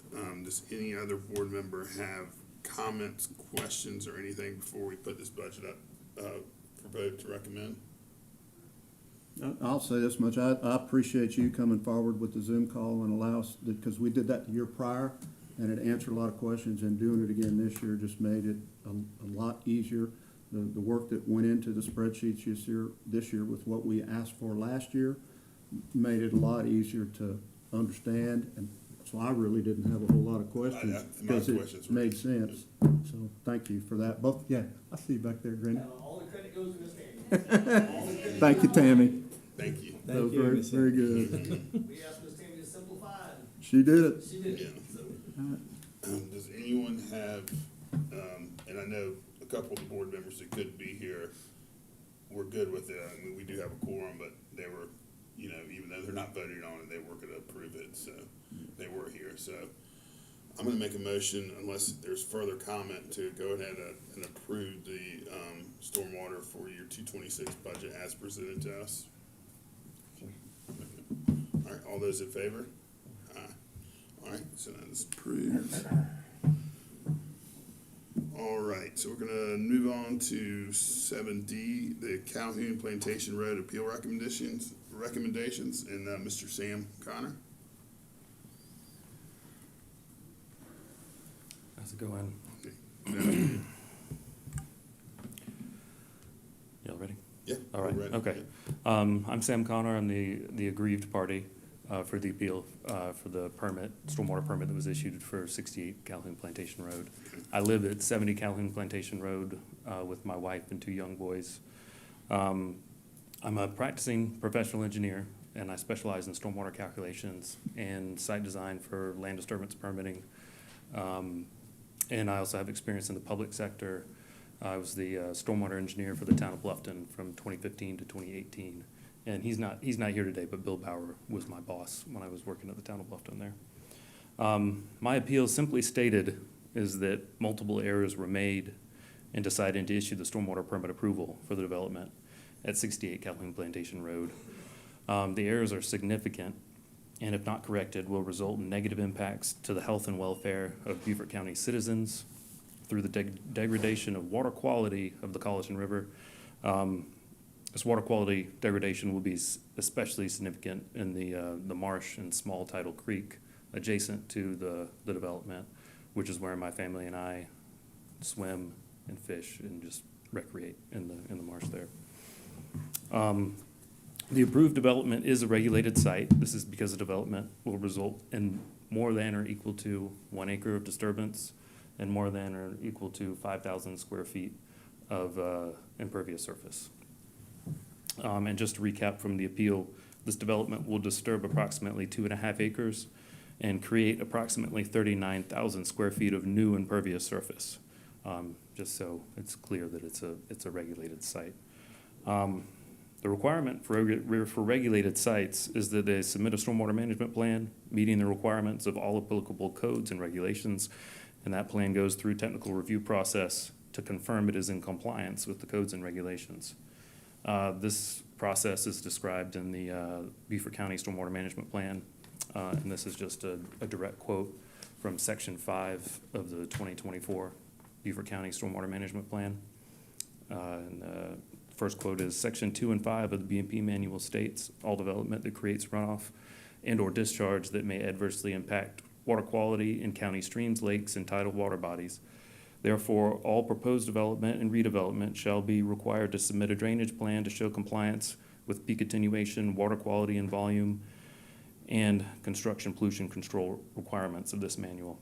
Does any other board member have comments, questions, or anything before we put this budget up for vote to recommend? I'll say this much, I appreciate you coming forward with the Zoom call and allow us, because we did that the year prior, and it answered a lot of questions, and doing it again this year just made it a lot easier. The work that went into the spreadsheets this year with what we asked for last year made it a lot easier to understand, and so I really didn't have a whole lot of questions, because it made sense. So, thank you for that. Both, yeah, I see you back there, Granny. All the credit goes to Miss Tammy. Thank you, Tammy. Thank you. That was very, very good. We asked Miss Tammy to simplify, and She did it. she did it. So, Does anyone have, and I know a couple of the board members that couldn't be here, were good with it. I mean, we do have a quorum, but they were, you know, even though they're not voting on it, they were gonna approve it, so they were here. So I'm gonna make a motion, unless there's further comment, to go ahead and approve the stormwater for year 2026 budget as presented to us. All right, all those in favor? Aye. All right, so that is approved. All right, so we're gonna move on to 7D, the Calhoun Plantation Road Appeal recommendations, and Mr. Sam Connor. How's it going? Okay. Y'all ready? Yeah. All right, we're ready. okay. I'm Sam Connor, I'm the aggrieved party for the appeal for the permit, stormwater permit that was issued for 68 Calhoun Plantation Road. I live at 70 Calhoun Plantation Road with my wife and two young boys. I'm a practicing professional engineer, and I specialize in stormwater calculations and site design for land disturbance permitting. And I also have experience in the public sector. I was the stormwater engineer for the town of Bluffton from 2015 to 2018. And he's not here today, but Bill Bauer was my boss when I was working at the town of Bluffton there. My appeal, simply stated, is that multiple errors were made in deciding to issue the stormwater permit approval for the development at 68 Calhoun Plantation Road. The errors are significant, and if not corrected, will result in negative impacts to the health and welfare of Beaufort County citizens through the degradation of water quality of the Colleton River. This water quality degradation will be especially significant in the marsh and small tidal creek adjacent to the development, which is where my family and I swim and fish and just recreate in the marsh there. The approved development is a regulated site. This is because the development will result in more than or equal to 1 acre of disturbance and more than or equal to 5,000 square feet of impervious surface. And just to recap from the appeal, this development will disturb approximately 2.5 acres and create approximately 39,000 square feet of new impervious surface, just so it's clear that it's a regulated site. The requirement for regulated sites is that they submit a stormwater management plan meeting the requirements of all applicable codes and regulations, and that plan goes through technical review process to confirm it is in compliance with the codes and regulations. This process is described in the Beaufort County Stormwater Management Plan, and this is just a direct quote from Section 5 of the 2024 Beaufort County Stormwater Management Plan. First quote is, Section 2 and 5 of the BMP manual states, all development that creates runoff and or discharge that may adversely impact water quality in county streams, lakes, and tidal water bodies. Therefore, all proposed development and redevelopment shall be required to submit a drainage plan to show compliance with peak attenuation, water quality and volume, and construction pollution control requirements of this manual.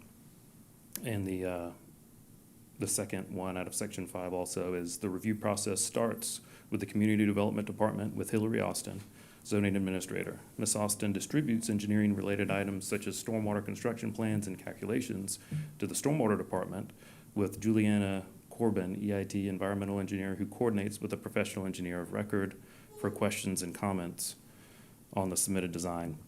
And the second one out of Section 5 also is the review process starts with the Community Development Department with Hillary Austin, zoning administrator. Ms. Austin distributes engineering-related items such as stormwater construction plans and calculations to the Stormwater Department with Juliana Corbin, EIT environmental engineer, who coordinates with a professional engineer of record for questions and comments on the submitted design.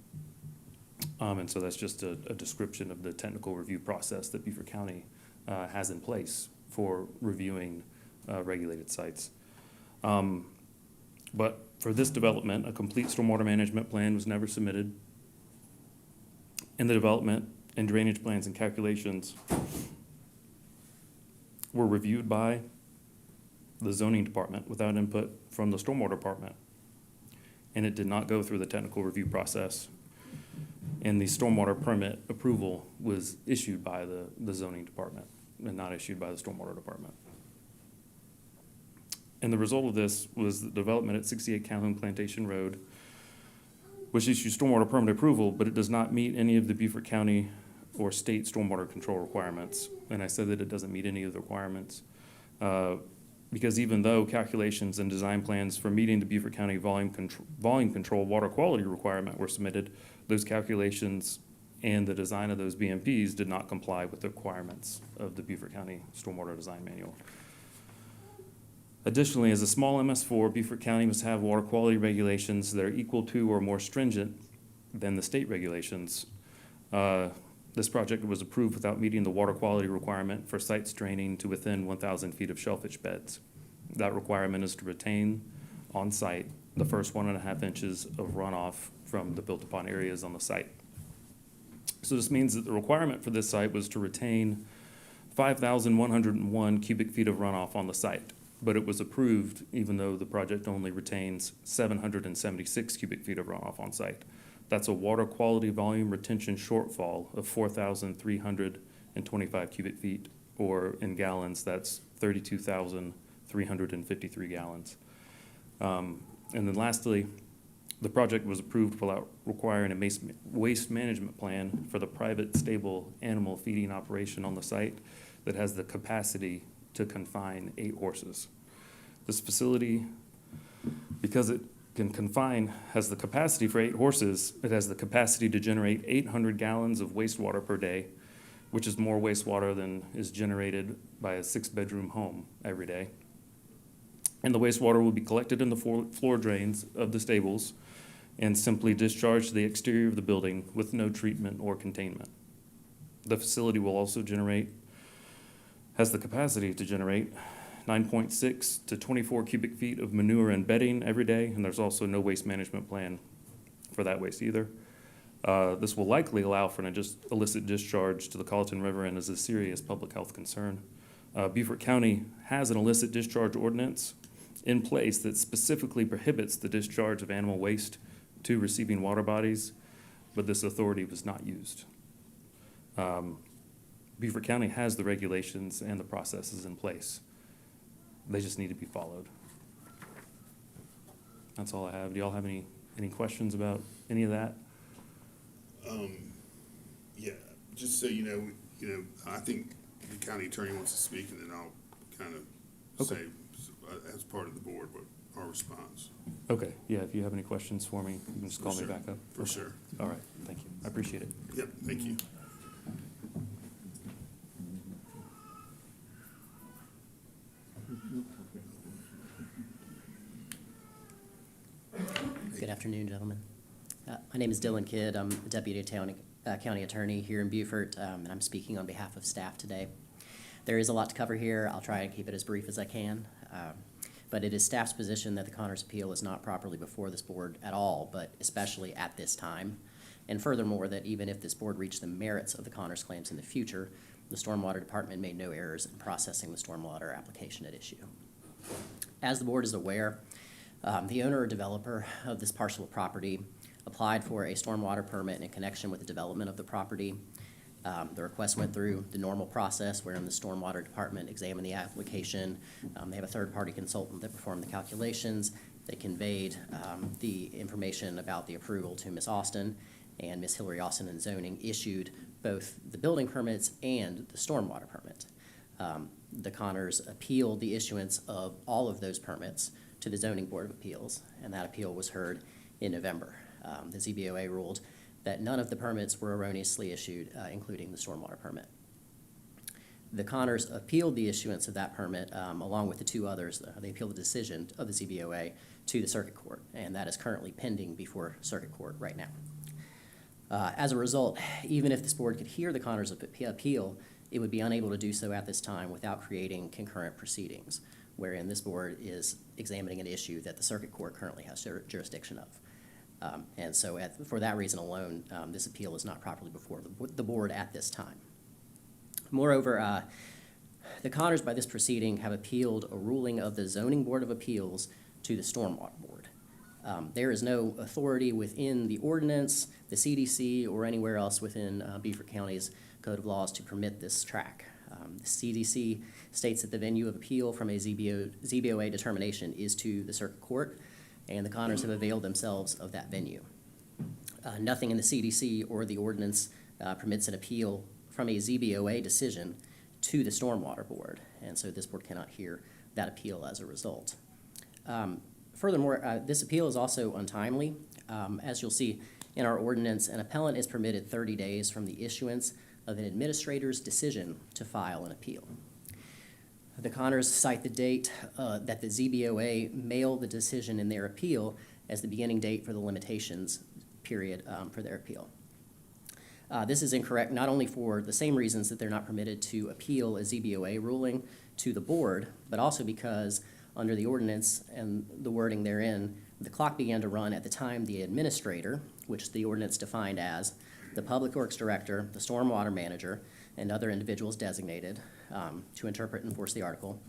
And so that's just a description of the technical review process that Beaufort County has in place for reviewing regulated sites. But for this development, a complete stormwater management plan was never submitted. And the development and drainage plans and calculations were reviewed by the zoning department without input from the stormwater department. And it did not go through the technical review process. And the stormwater permit approval was issued by the zoning department and not issued by the stormwater department. And the result of this was the development at 68 Calhoun Plantation Road, which issued stormwater permit approval, but it does not meet any of the Beaufort County or state stormwater control requirements. And I said that it doesn't meet any of the requirements. Because even though calculations and design plans for meeting the Beaufort County volume control water quality requirement were submitted, those calculations and the design of those BMPs did not comply with the requirements of the Beaufort County Stormwater Design Manual. Additionally, as a small MS4, Beaufort County must have water quality regulations that are equal to or more stringent than the state regulations. This project was approved without meeting the water quality requirement for sites draining to within 1,000 feet of shellfish beds. That requirement is to retain on site the first 1.5 inches of runoff from the built-upon areas on the site. So this means that the requirement for this site was to retain 5,101 cubic feet of runoff on the site, but it was approved even though the project only retains 776 cubic feet of runoff on site. That's a water quality volume retention shortfall of 4,325 cubic feet, or in gallons, that's 32,353 gallons. And then lastly, the project was approved without requiring a waste management plan for the private stable animal feeding operation on the site that has the capacity to confine 8 horses. This facility, because it has the capacity for 8 horses, it has the capacity to generate 800 gallons of wastewater per day, which is more wastewater than is generated by a 6-bedroom home every day. And the wastewater will be collected in the floor drains of the stables and simply discharged to the exterior of the building with no treatment or containment. The facility will also has the capacity to generate 9.6 to 24 cubic feet of manure and bedding every day, and there's also no waste management plan for that waste either. This will likely allow for an illicit discharge to the Colleton River and is a serious public health concern. Beaufort County has an illicit discharge ordinance in place that specifically prohibits the discharge of animal waste to receiving water bodies, but this authority was not used. Beaufort County has the regulations and the processes in place. They just need to be followed. That's all I have. Do y'all have any questions about any of that? Yeah, just so you know, I think the county attorney wants to speak, and then I'll kind of say, as part of the board, what our response. Okay, yeah, if you have any questions for me, you can just call me back up. For sure. All right, thank you. I appreciate it. Yep, thank you. Good afternoon, gentlemen. My name is Dylan Kidd. I'm a Deputy County Attorney here in Beaufort, and I'm speaking on behalf of staff today. There is a lot to cover here. I'll try and keep it as brief as I can. But it is staff's position that the Connors appeal is not properly before this board at all, but especially at this time. And furthermore, that even if this board reached the merits of the Connors claims in the future, the Stormwater Department made no errors in processing the stormwater application at issue. As the board is aware, the owner or developer of this parcel of property applied for a stormwater permit in connection with the development of the property. The request went through the normal process wherein the Stormwater Department examined the application. They have a third-party consultant that performed the calculations. They conveyed the information about the approval to Ms. Austin, and Ms. Hillary Austin in zoning issued both the building permits and the stormwater permit. The Connors appealed the issuance of all of those permits to the Zoning Board of Appeals, and that appeal was heard in November. The ZBOA ruled that none of the permits were erroneously issued, including the stormwater permit. The Connors appealed the issuance of that permit, along with the 2 others. They appealed the decision of the ZBOA to the Circuit Court, and that is currently pending before Circuit Court right now. As a result, even if this board could hear the Connors appeal, it would be unable to do so at this time without creating concurrent proceedings, wherein this board is examining an issue that the Circuit Court currently has jurisdiction of. And so for that reason alone, this appeal is not properly before the board at this time. Moreover, The Connors, by this proceeding, have appealed a ruling of the Zoning Board of Appeals to the Stormwater Board. There is no authority within the ordinance, the CDC, or anywhere else within Beaufort County's Code of Laws to permit this track. The CDC states that the venue of appeal from a ZBOA determination is to the Circuit Court, and the Connors have availed themselves of that venue. Nothing in the CDC or the ordinance permits an appeal from a ZBOA decision to the Stormwater Board, and so this board cannot hear that appeal as a result. Furthermore, this appeal is also untimely. As you'll see in our ordinance, an appellant is permitted 30 days from the issuance of an administrator's decision to file an appeal. The Connors cite the date that the ZBOA mailed the decision in their appeal as the beginning date for the limitations period for their appeal. This is incorrect not only for the same reasons that they're not permitted to appeal a ZBOA ruling to the board, but also because under the ordinance and the wording therein, the clock began to run at the time the administrator, which the ordinance defined as the Public Works Director, the Stormwater Manager, and other individuals designated to interpret and enforce the article,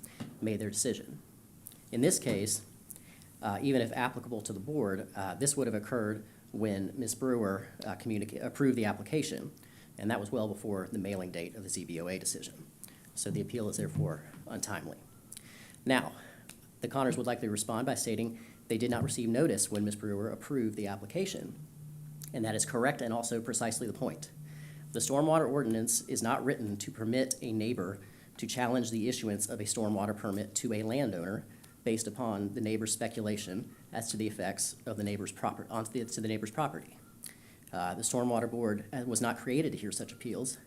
made their decision. In this case, even if applicable to the board, this would have occurred when Ms. Brewer approved the application, and that was well before the mailing date of the ZBOA decision. So the appeal is therefore untimely. Now, the Connors would likely respond by stating they did not receive notice when Ms. Brewer approved the application, and that is correct and also precisely the point. The stormwater ordinance is not written to permit a neighbor to challenge the issuance of a stormwater permit to a landowner based upon the neighbor's speculation as to the effects of the neighbor's property to the neighbor's property. The Stormwater Board was not created to hear such appeals,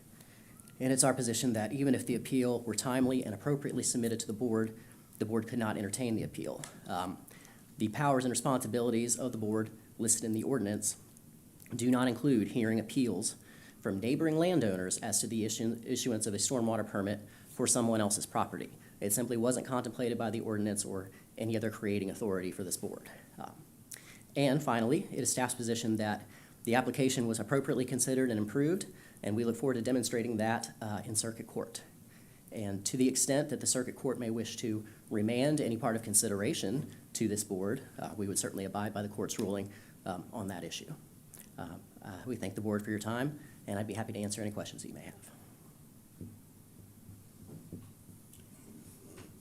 and it's our position that even if the appeal were timely and appropriately submitted to the board could not entertain the appeal. The powers and responsibilities of the board listed in the ordinance do not include hearing appeals from neighboring landowners as to the issuance of a stormwater permit for someone else's property. It simply wasn't contemplated by the ordinance or any other creating authority for this board. And finally, it is staff's position that the application was appropriately considered and improved, and we look forward to demonstrating that in circuit court. And to the extent that the circuit court may wish to remand any part of consideration to this board, we would certainly abide by the court's ruling on that issue. We thank the board for your time, and I'd be happy to answer any questions that you may have.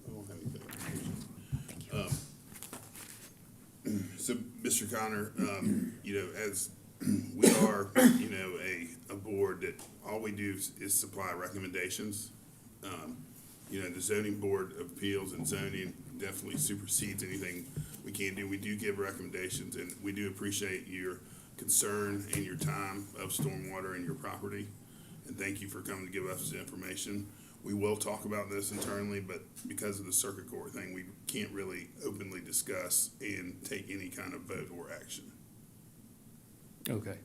I don't have anything. Thank you. So, Mr. Connor, as we are, a board that all we do is supply recommendations. The zoning board of appeals and zoning definitely supersedes anything we can do. We do give recommendations, and we do appreciate your concern and your time of stormwater and your property. And thank you for coming to give us the information. We will talk about this internally, but because of the circuit court thing, we can't really openly discuss and take any kind of vote or action. Okay.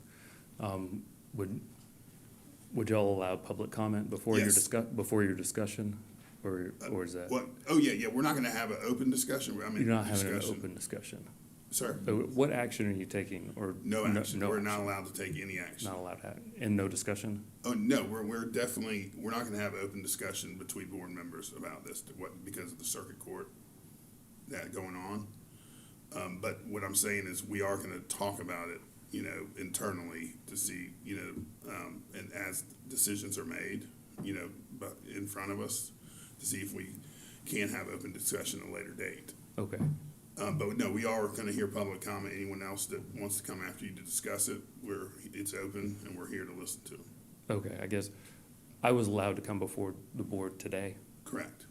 Would y'all allow public comment before your Yes. before your discussion, or is that? What? Oh, yeah, we're not gonna have an open discussion. I mean, You're not having an discussion. open discussion. Sir? What action are you taking, or? No action. No We're not action. allowed to take any action. Not allowed to have, and no discussion? Oh, no, we're definitely, we're not gonna have an open discussion between board members about this, because of the circuit court that going on. But what I'm saying is we are gonna talk about it, internally to see, and as decisions are made, but in front of us, to see if we can have open discussion at a later date. Okay. But no, we are gonna hear public comment. Anyone else that wants to come after you to discuss it, it's open and we're here to listen to them. Okay, I guess I was allowed to come before the board today. Correct.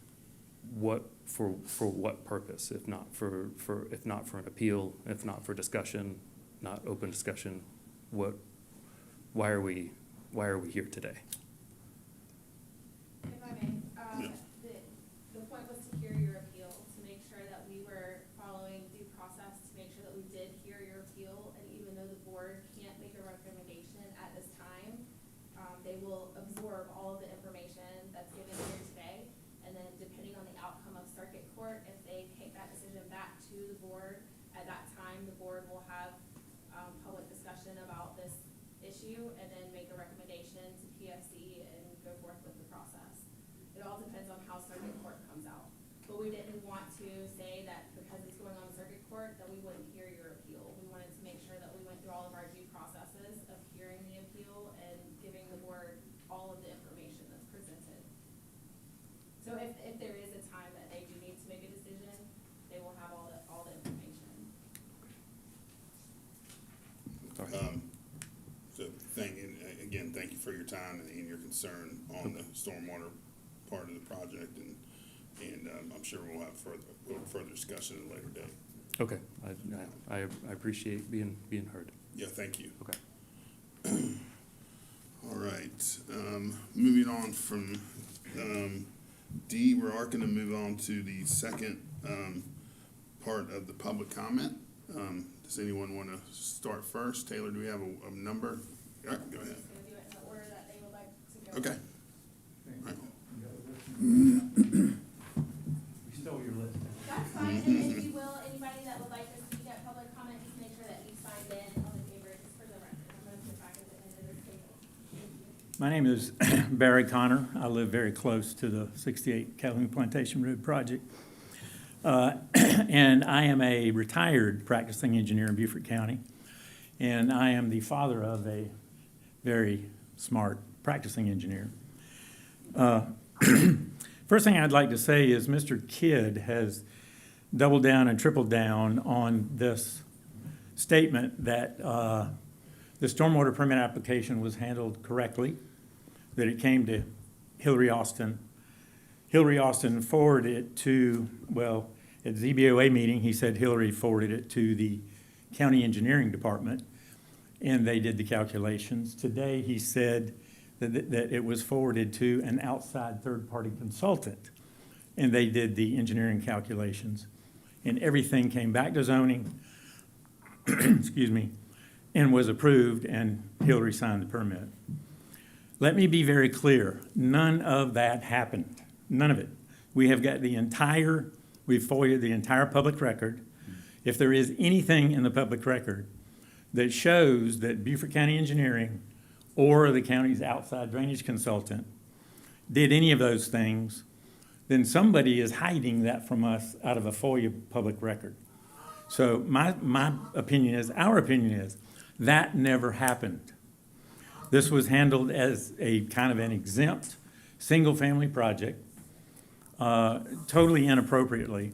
For what purpose, if not for an appeal, if not for discussion, not open discussion, why are we here today? If I may, the point was to hear your appeal, to make sure that we were following due process, to make sure that we did hear your appeal, and even though the board can't make a recommendation at this time, they will absorb all of the information that's given here today, and then depending on the outcome of circuit court, if they take that decision back to the board, at that time, the board will have public discussion about this issue, and then make a recommendation to PFC and go forth with the process. It all depends on how circuit court comes out. But we didn't want to say that because it's going on circuit court, that we wouldn't hear your appeal. We wanted to make sure that we went through all of our due processes of hearing the appeal and giving the board all of the information that's presented. So if there is a time that they do need to make a decision, they will have all the information. So thank you for your time and your concern on the stormwater part of the project, and I'm sure we'll have further discussion at a later date. Okay, I appreciate being heard. Yeah, thank you. Okay. All right, moving on from D, we're going to move on to the second part of the public comment. Does anyone want to start first? Taylor, do we have a number? All right, go ahead. Gonna do it in the order that they would like to go. Okay. All right. We stole your list. That's fine, and if you will, anybody that would like to speak at public comment, just make sure that you signed in on the paper, just for the record. I'm gonna put back at the end of this table. Thank you. My name is Barry Connor. I live very close to the 68 Calhoun Plantation Road project. And I am a retired practicing engineer in Beaufort County. And I am the father of a very smart practicing engineer. First thing I'd like to say is Mr. Kidd has doubled down and tripled down on this statement that the stormwater permit application was handled correctly, that it came to Hillary Austin. Hillary Austin forwarded it to, well, at ZBOA meeting, he said Hillary forwarded it to the county engineering department, and they did the calculations. Today, he said that it was forwarded to an outside third-party consultant, and they did the engineering calculations. And everything came back to zoning, excuse me, and was approved, and Hillary signed the permit. Let me be very clear. None of that happened. None of it. We have got we've FOIA'd the entire public record. If there is anything in the public record that shows that Beaufort County Engineering or the county's outside drainage consultant did any of those things, then somebody is hiding that from us out of a FOIA public record. So my opinion is, our opinion is, that never happened. This was handled as a kind of an exempt, single-family project, totally inappropriately.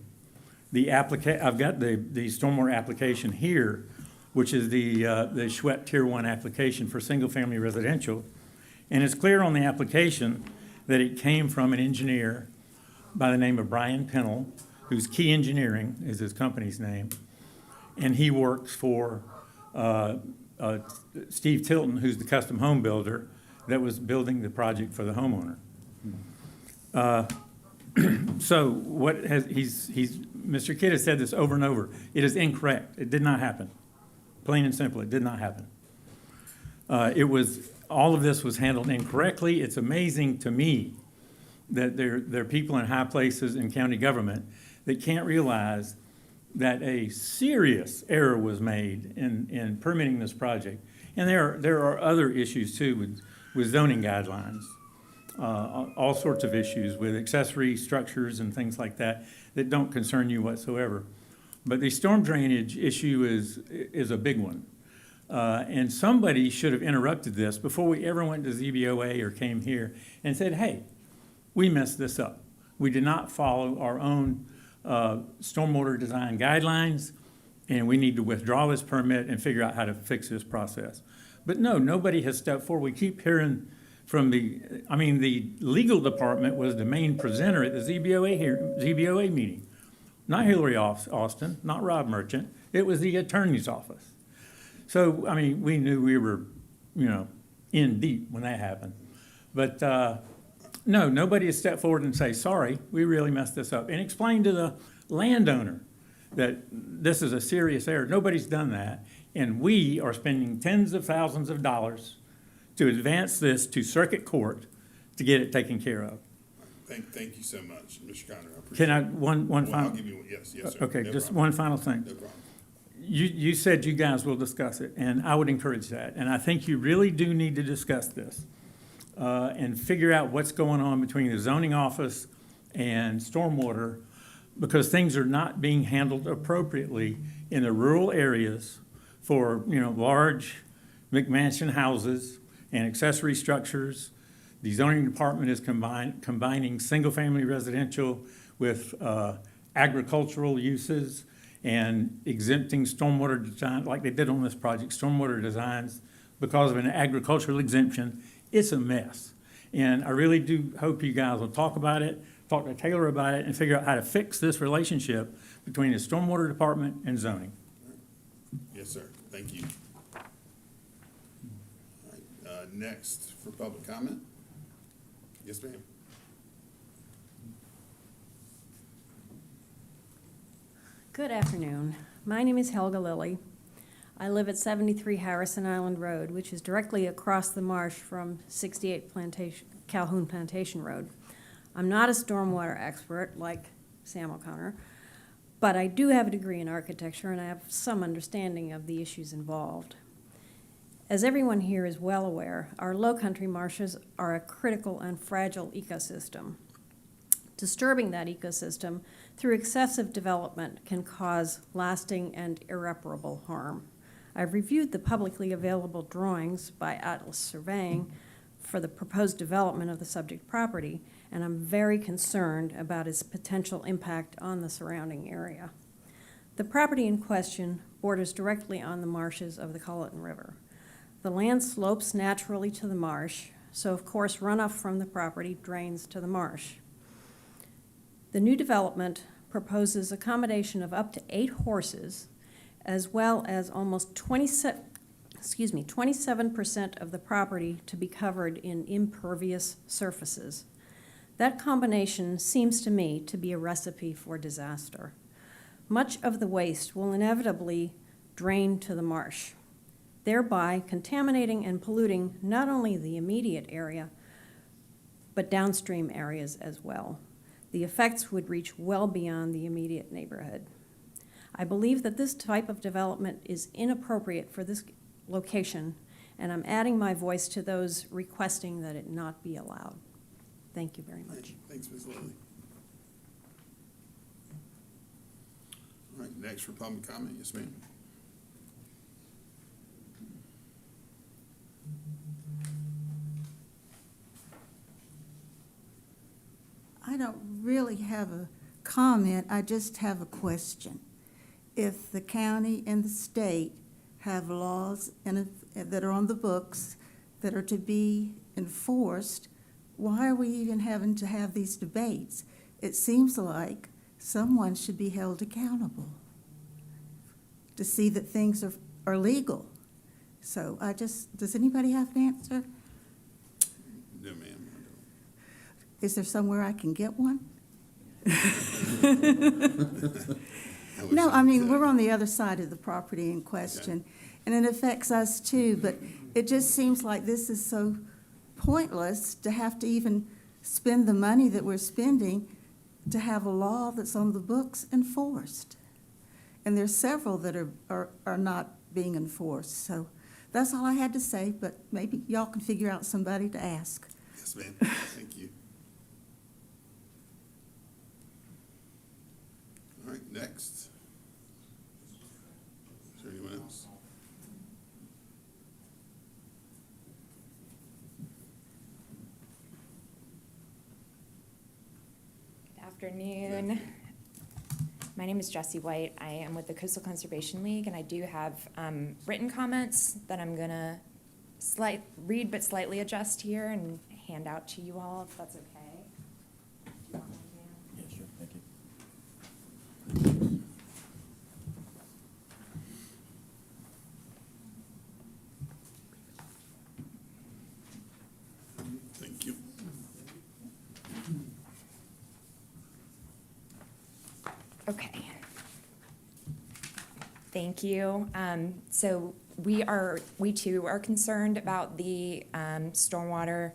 I've got the stormwater application here, which is the Schwepp Tier 1 application for single-family residential. And it's clear on the application that it came from an engineer by the name of Brian Pennell, whose Key Engineering is his company's name. And he works for Steve Tilton, who's the custom home builder that was building the project for the homeowner. So Mr. Kidd has said this over and over. It is incorrect. It did not happen. Plain and simple, it did not happen. All of this was handled incorrectly. It's amazing to me that there are people in high places in county government that can't realize that a serious error was made in permitting this project. And there are other issues too with zoning guidelines, all sorts of issues with accessory structures and things like that don't concern you whatsoever. But the storm drainage issue is a big one. And somebody should have interrupted this before we ever went to ZBOA or came here and said, hey, we messed this up. We did not follow our own stormwater design guidelines, and we need to withdraw this permit and figure out how to fix this process. But no, nobody has stepped forward. We keep hearing from the legal department was the main presenter at the ZBOA meeting. Not Hillary Austin, not Rob Merchant. It was the attorney's office. So, we knew we were, in deep when that happened. But no, nobody has stepped forward and say, sorry, we really messed this up. And explain to the landowner that this is a serious error. Nobody's done that. And we are spending tens of thousands of dollars to advance this to circuit court to get it taken care of. Thank you so much, Mr. Connor. I appreciate Can I, it. one final? I'll give you, yes, sir. Okay, No just problem. one final thing. No problem. You said you guys will discuss it, and I would encourage that. And I think you really do need to discuss this. and figure out what's going on between the zoning office and stormwater, because things are not being handled appropriately in the rural areas for, large McMansion houses and accessory structures. The zoning department is combining single-family residential with agricultural uses and exempting stormwater design, like they did on this project, stormwater designs, because of an agricultural exemption. It's a mess. And I really do hope you guys will talk about it, talk to Taylor about it, and figure out how to fix this relationship between the stormwater department and zoning. Yes, sir. Thank you. All right, next for public comment. Yes, ma'am. Good afternoon. My name is Helga Lilly. I live at 73 Harrison Island Road, which is directly across the marsh from 68 Calhoun Plantation Road. I'm not a stormwater expert like Sam O'Connor, but I do have a degree in architecture and I have some understanding of the issues involved. As everyone here is well aware, our low-country marshes are a critical and fragile ecosystem. Disturbing that ecosystem through excessive development can cause lasting and irreparable harm. I've reviewed the publicly available drawings by Atlas Surveying for the proposed development of the subject property, and I'm very concerned about its potential impact on the surrounding area. The property in question borders directly on the marshes of the Colleton River. The land slopes naturally to the marsh, so of course runoff from the property drains to the marsh. The new development proposes accommodation of up to 8 horses, as well as almost 27% of the property to be covered in impervious surfaces. That combination seems to me to be a recipe for disaster. Much of the waste will inevitably drain to the marsh, thereby contaminating and polluting not only the immediate area, but downstream areas as well. The effects would reach well beyond the immediate neighborhood. I believe that this type of development is inappropriate for this location, and I'm adding my voice to those requesting that it not be allowed. Thank you very much. Thanks, Ms. Lilly. All right, next for public comment. Yes, ma'am. I don't really have a comment, I just have a question. If the county and the state have laws that are on the books that are to be enforced, why are we even having to have these debates? It seems like someone should be held accountable to see that things are legal. So does anybody have an answer? No, ma'am. Is there somewhere I can get one? No, I mean, we're on the other side of the property in question, and it affects us too, but it just seems like this is so pointless to have to even spend the money that we're spending to have a law that's on the books enforced. And there's several that are not being enforced. So that's all I had to say, but maybe y'all can figure out somebody to ask. Yes, ma'am. Thank you. All right, next. Is there anyone else? Good afternoon. My name is Jessie White. I am with the Coastal Conservation League, and I do have written comments that I'm gonna read but slightly adjust here and hand out to you all, if that's okay. Do you want one, Dan? Yeah, sure, thank you. Thank you. Okay. Thank you. So we too are concerned about the stormwater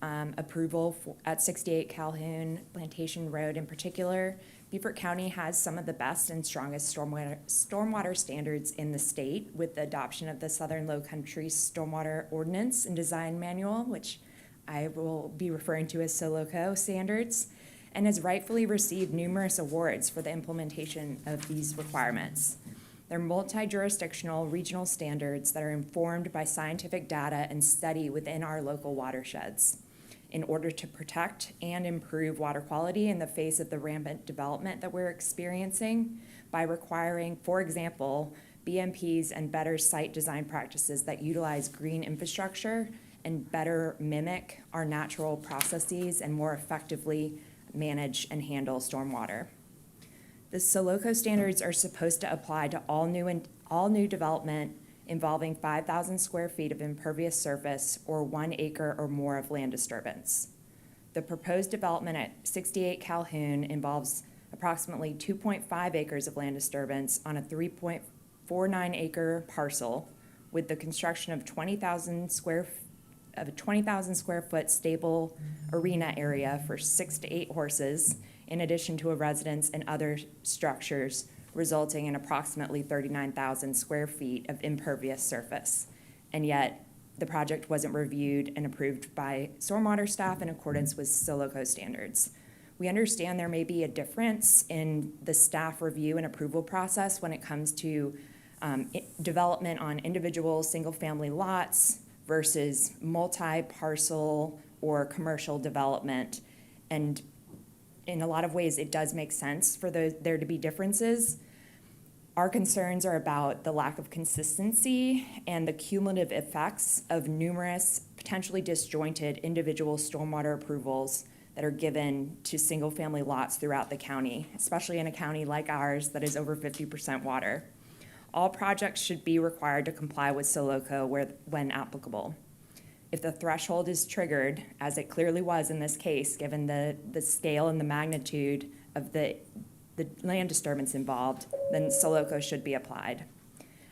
approval at 68 Calhoun Plantation Road in particular. Beaufort County has some of the best and strongest stormwater standards in the state, with the adoption of the Southern Low Country Stormwater Ordinance and Design Manual, which I will be referring to as SOLOCO standards, and has rightfully received numerous awards for the implementation of these requirements. They're multi-jurisdictional regional standards that are informed by scientific data and study within our local watersheds in order to protect and improve water quality in the face of the rampant development that we're experiencing by requiring, for example, BMPs and better site design practices that utilize green infrastructure and better mimic our natural processes and more effectively manage and handle stormwater. The SOLOCO standards are supposed to apply to all new development involving 5,000 square feet of impervious surface or 1 acre or more of land disturbance. The proposed development at 68 Calhoun involves approximately 2.5 acres of land disturbance on a 3.49 acre parcel with the construction of 20,000 square foot stable arena area for 6 to 8 horses, in addition to a residence and other structures, resulting in approximately 39,000 square feet of impervious surface. And yet, the project wasn't reviewed and approved by stormwater staff in accordance with SOLOCO standards. We understand there may be a difference in the staff review and approval process when it comes to development on individual single-family lots versus multi-parcel or commercial development. And in a lot of ways, it does make sense for there to be differences. Our concerns are about the lack of consistency and the cumulative effects of numerous potentially disjointed individual stormwater approvals that are given to single-family lots throughout the county, especially in a county like ours that is over 50% water. All projects should be required to comply with SOLOCO when applicable. If the threshold is triggered, as it clearly was in this case, given the scale and the magnitude of the land disturbance involved, then SOLOCO should be applied.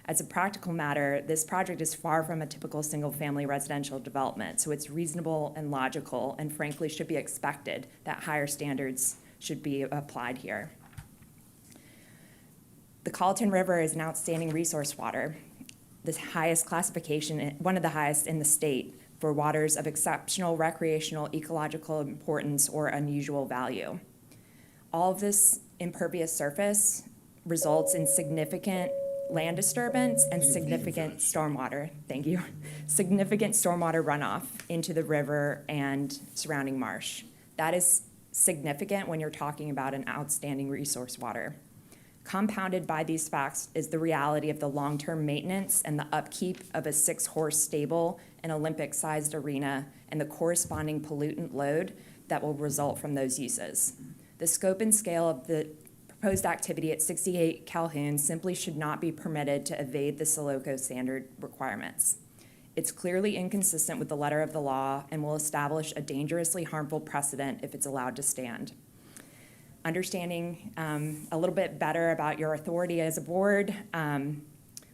As a practical matter, this project is far from a typical single-family residential development, so it's reasonable and logical and frankly should be expected that higher standards should be applied here. The Colleton River is an outstanding resource water, the highest classification, one of the highest in the state for waters of exceptional recreational ecological importance or unusual value. All of this impervious surface results in significant land disturbance and significant stormwater, significant stormwater runoff into the river and surrounding marsh. That is significant when you're talking about an outstanding resource water. Compounded by these facts is the reality of the long-term maintenance and the upkeep of a 6-horse stable and Olympic-sized arena and the corresponding pollutant load that will result from those uses. The scope and scale of the proposed activity at 68 Calhoun simply should not be permitted to evade the SOLOCO standard requirements. It's clearly inconsistent with the letter of the law and will establish a dangerously harmful precedent if it's allowed to stand. Understanding a little bit better about your authority as a board,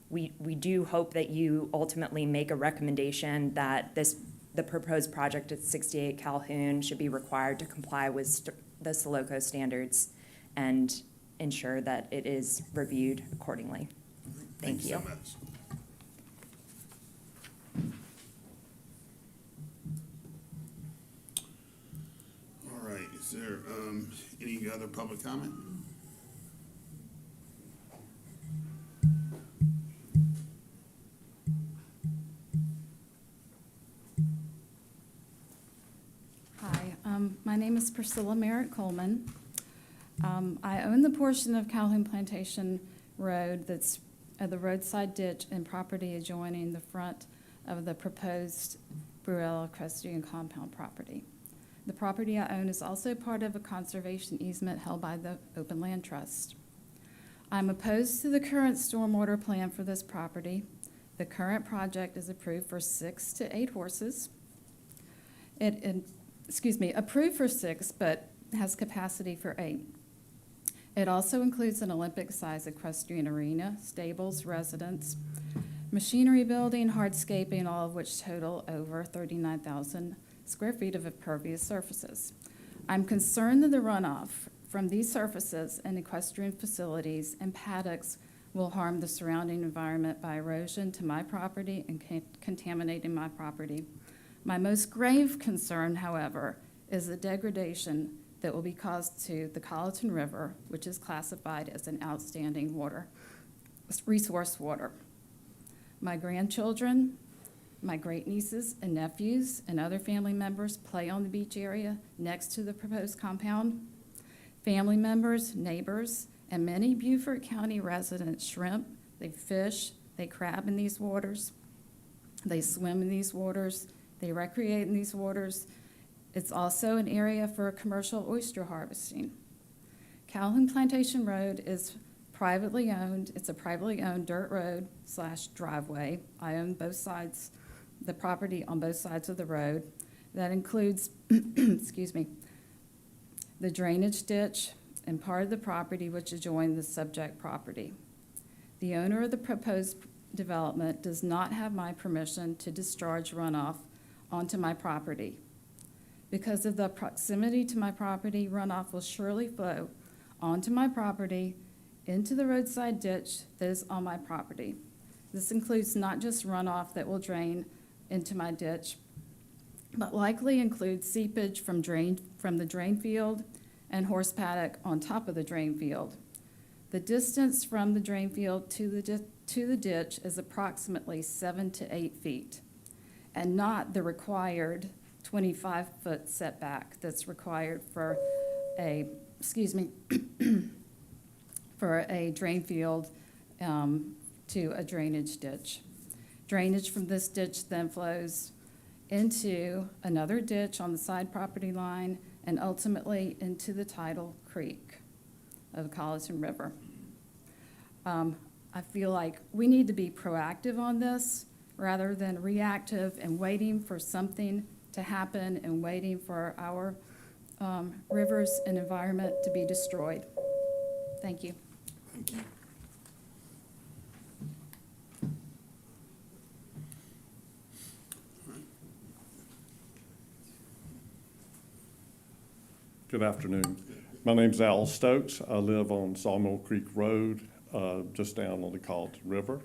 we do hope that you ultimately make a recommendation that the proposed project at 68 Calhoun should be required to comply with the SOLOCO standards and ensure that it is reviewed accordingly. Thank you. So much. All right, is there any other public comment? Hi, my name is Priscilla Merritt Coleman. I own the portion of Calhoun Plantation Road that's the roadside ditch and property adjoining the front of the proposed Bruella equestrian compound property. The property I own is also part of a conservation easement held by the Open Land Trust. I'm opposed to the current stormwater plan for this property. The current project is approved for 6 to 8 horses. Approved for 6, but has capacity for 8. It also includes an Olympic-sized equestrian arena, stables, residence, machinery building, hardscaping, all of which total over 39,000 square feet of impervious surfaces. I'm concerned that the runoff from these surfaces and equestrian facilities and paddocks will harm the surrounding environment by erosion to my property and contaminating my property. My most grave concern, however, is the degradation that will be caused to the Colleton River, which is classified as an outstanding resource water. My grandchildren, my great-nieces and nephews, and other family members play on the beach area next to the proposed compound. Family members, neighbors, and many Beaufort County residents shrimp, they fish, they crab in these waters, they swim in these waters, they recreate in these waters. It's also an area for commercial oyster harvesting. Calhoun Plantation Road is privately owned. It's a privately owned dirt road / driveway. I own both sides, the property on both sides of the road. That includes, excuse me, the drainage ditch and part of the property which adjoin the subject property. The owner of the proposed development does not have my permission to discharge runoff onto my property. Because of the proximity to my property, runoff will surely flow onto my property into the roadside ditch that is on my property. This includes not just runoff that will drain into my ditch, but likely includes seepage from the drain field and horse paddock on top of the drain field. The distance from the drain field to the ditch is approximately 7 to 8 feet, and not the required 25-foot setback that's required for a, for a drain field to a drainage ditch. Drainage from this ditch then flows into another ditch on the side property line and ultimately into the tidal creek of the Colleton River. I feel like we need to be proactive on this rather than reactive and waiting for something to happen and waiting for our rivers and environment to be destroyed. Thank you. Thank you. Good afternoon. My name's Al Stokes. I live on Sawmill Creek Road, just down on the Colleton River.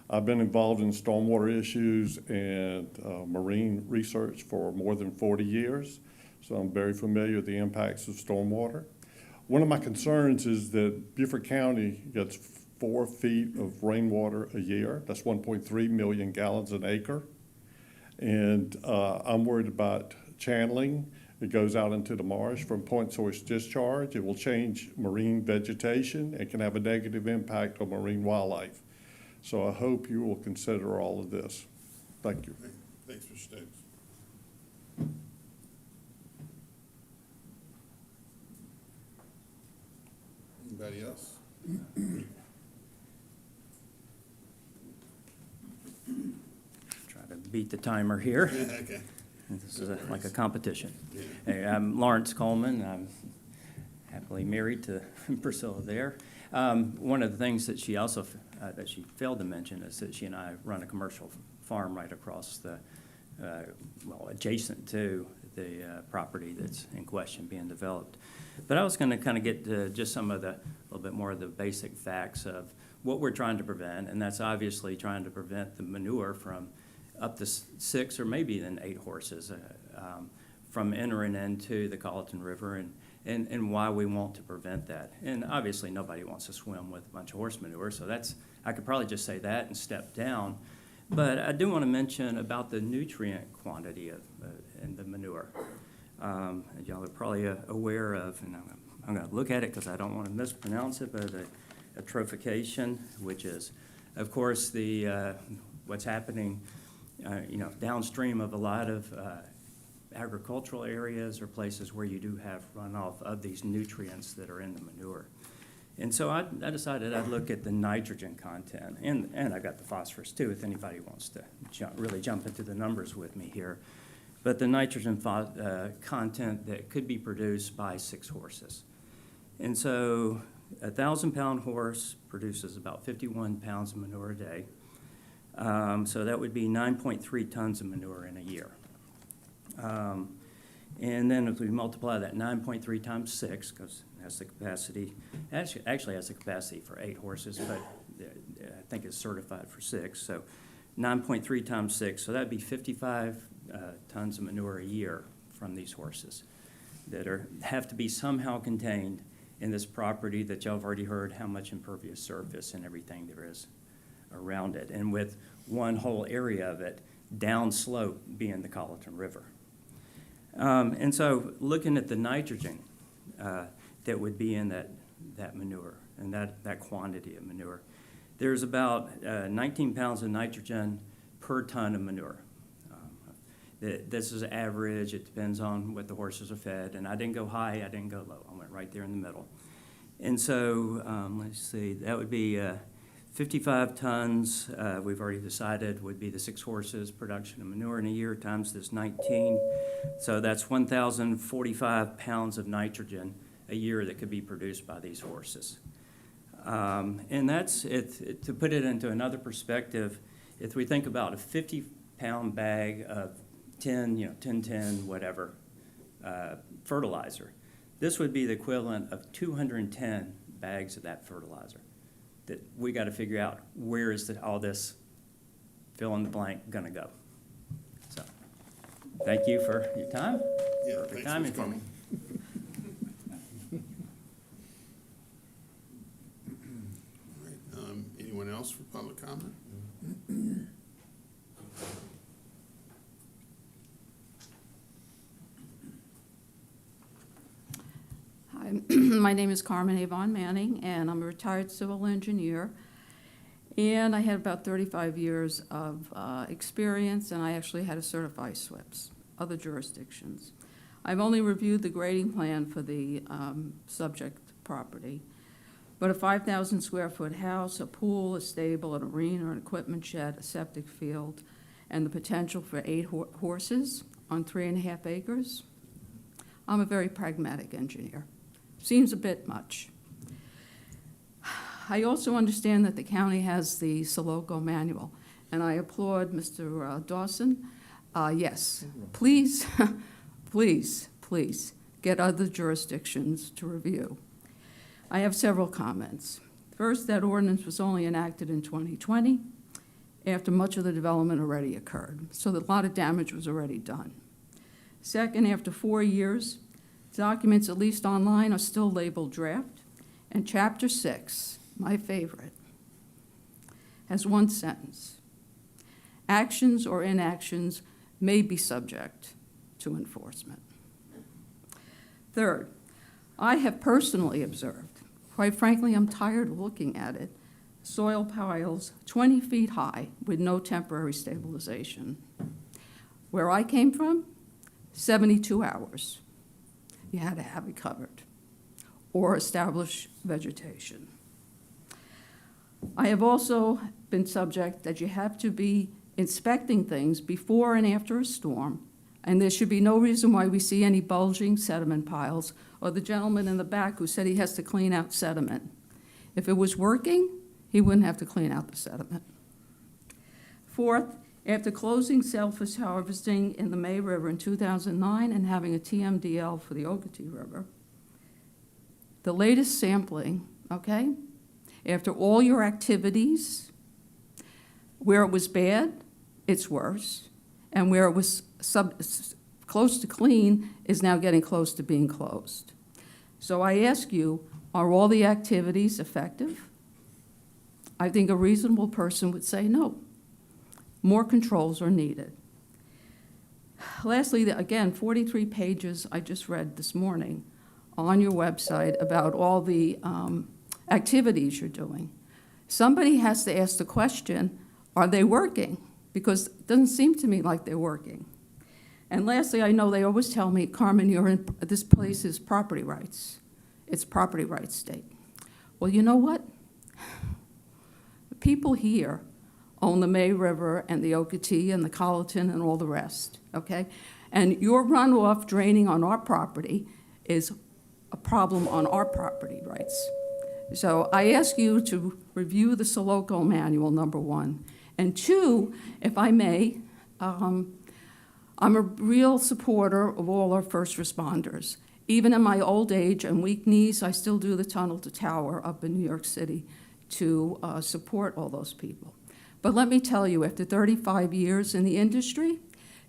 I've been involved in stormwater issues and marine research for more than 40 years, so I'm very familiar with the impacts of stormwater. One of my concerns is that Beaufort County gets 4 feet of rainwater a year. That's 1.3 million gallons an acre. And I'm worried about channeling. It goes out into the marsh from point source discharge. It will change marine vegetation. It can have a negative impact on marine wildlife. So I hope you will consider all of this. Thank you. Thanks, Mr. Stokes. Anybody else? Try to beat the timer here. Okay. This is like a competition. Hey, I'm Lawrence Coleman. I'm happily married to Priscilla there. One of the things that she also that she failed to mention is that she and I run a commercial farm right across the, well, adjacent to the property that's in question being developed. But I was going to kind of get to just some of the, a little bit more of the basic facts of what we're trying to prevent, and that's obviously trying to prevent the manure from up to 6 or maybe even 8 horses from entering into the Colleton River, and why we want to prevent that. And obviously nobody wants to swim with a bunch of horse manure, so that's, I could probably just say that and step down. But I do want to mention about the nutrient quantity of in the manure. Y'all are probably aware of, and I'm going to look at it because I don't want to mispronounce it, but eutrophication, which is, of course, the what's happening downstream of a lot of agricultural areas or places where you do have runoff of these nutrients that are in the manure. And so I decided I'd look at the nitrogen content, and I got the phosphorus too, if anybody wants to really jump into the numbers with me here. But the nitrogen content that could be produced by 6 horses. And so a 1,000-pound horse produces about 51 pounds of manure a day. So that would be 9.3 tons of manure in a year. And then if we multiply that 9.3 times 6, because it has the capacity, actually has the capacity for 8 horses, but I think it's certified for 6. So 9.3 times 6, so that'd be 55 tons of manure a year from these horses that have to be somehow contained in this property that y'all have already heard how much impervious surface and everything there is around it. And with one whole area of it downslope being the Colleton River. And so looking at the nitrogen that would be in that manure and that quantity of manure, there's about 19 pounds of nitrogen per ton of manure. This is average. It depends on what the horses are fed. And I didn't go high, I didn't go low. I went right there in the middle. And so, let's see, that would be 55 tons, we've already decided would be the 6 horses production of manure in a year times this 19. So that's 1,045 pounds of nitrogen a year that could be produced by these horses. And that's, to put it into another perspective, if we think about a 50-pound bag of 10, whatever, fertilizer, this would be the equivalent of 210 bags of that fertilizer. That we got to figure out where is all this fill in the blank going to go. So, thank you for your time. Yeah, Perfect thanks timing for for me. All right, anyone else for public comment? Hi, my name is Carmen Avon Manning, and I'm a retired civil engineer. And I had about 35 years of experience, and I actually had to certify SWIPs, other jurisdictions. I've only reviewed the grading plan for the subject property, but a 5,000 square foot house, a pool, a stable, an arena, an equipment shed, a septic field, and the potential for 8 horses on 3.5 acres. I'm a very pragmatic engineer. Seems a bit much. I also understand that the county has the Soloco manual, and I applaud Mr. Dawson. Yes, please, please get other jurisdictions to review. I have several comments. First, that ordinance was only enacted in 2020 after much of the development already occurred, so that a lot of damage was already done. Second, after 4 years, documents, at least online, are still labeled draft, and Chapter 6, my favorite, has one sentence. Actions or inactions may be subject to enforcement. Third, I have personally observed, quite frankly, I'm tired of looking at it, soil piles 20 feet high with no temporary stabilization. Where I came from, 72 hours. You had to have it covered or establish vegetation. I have also been subject that you have to be inspecting things before and after a storm, and there should be no reason why we see any bulging sediment piles, or the gentleman in the back who said he has to clean out sediment. If it was working, he wouldn't have to clean out the sediment. Fourth, after closing shellfish harvesting in the May River in 2009 and having a TMDL for the Okeechobee River, the latest sampling, okay, after all your activities, where it was bad, it's worse, and where it was close to clean is now getting close to being closed. So I ask you, are all the activities effective? I think a reasonable person would say no. More controls are needed. Lastly, again, 43 pages I just read this morning on your website about all the activities you're doing. Somebody has to ask the question, are they working? Because it doesn't seem to me like they're working. And lastly, I know they always tell me, Carmen, this place is property rights. It's property rights state. Well, you know what? The people here own the May River and the Okeechobee and the Colleton and all the rest, okay? And your runoff draining on our property is a problem on our property rights. So I ask you to review the Soloco manual, number 1. And 2, if I may, I'm a real supporter of all our first responders. Even in my old age and weak knees, I still do the Tunnel to Tower up in New York City to support all those people. But let me tell you, after 35 years in the industry,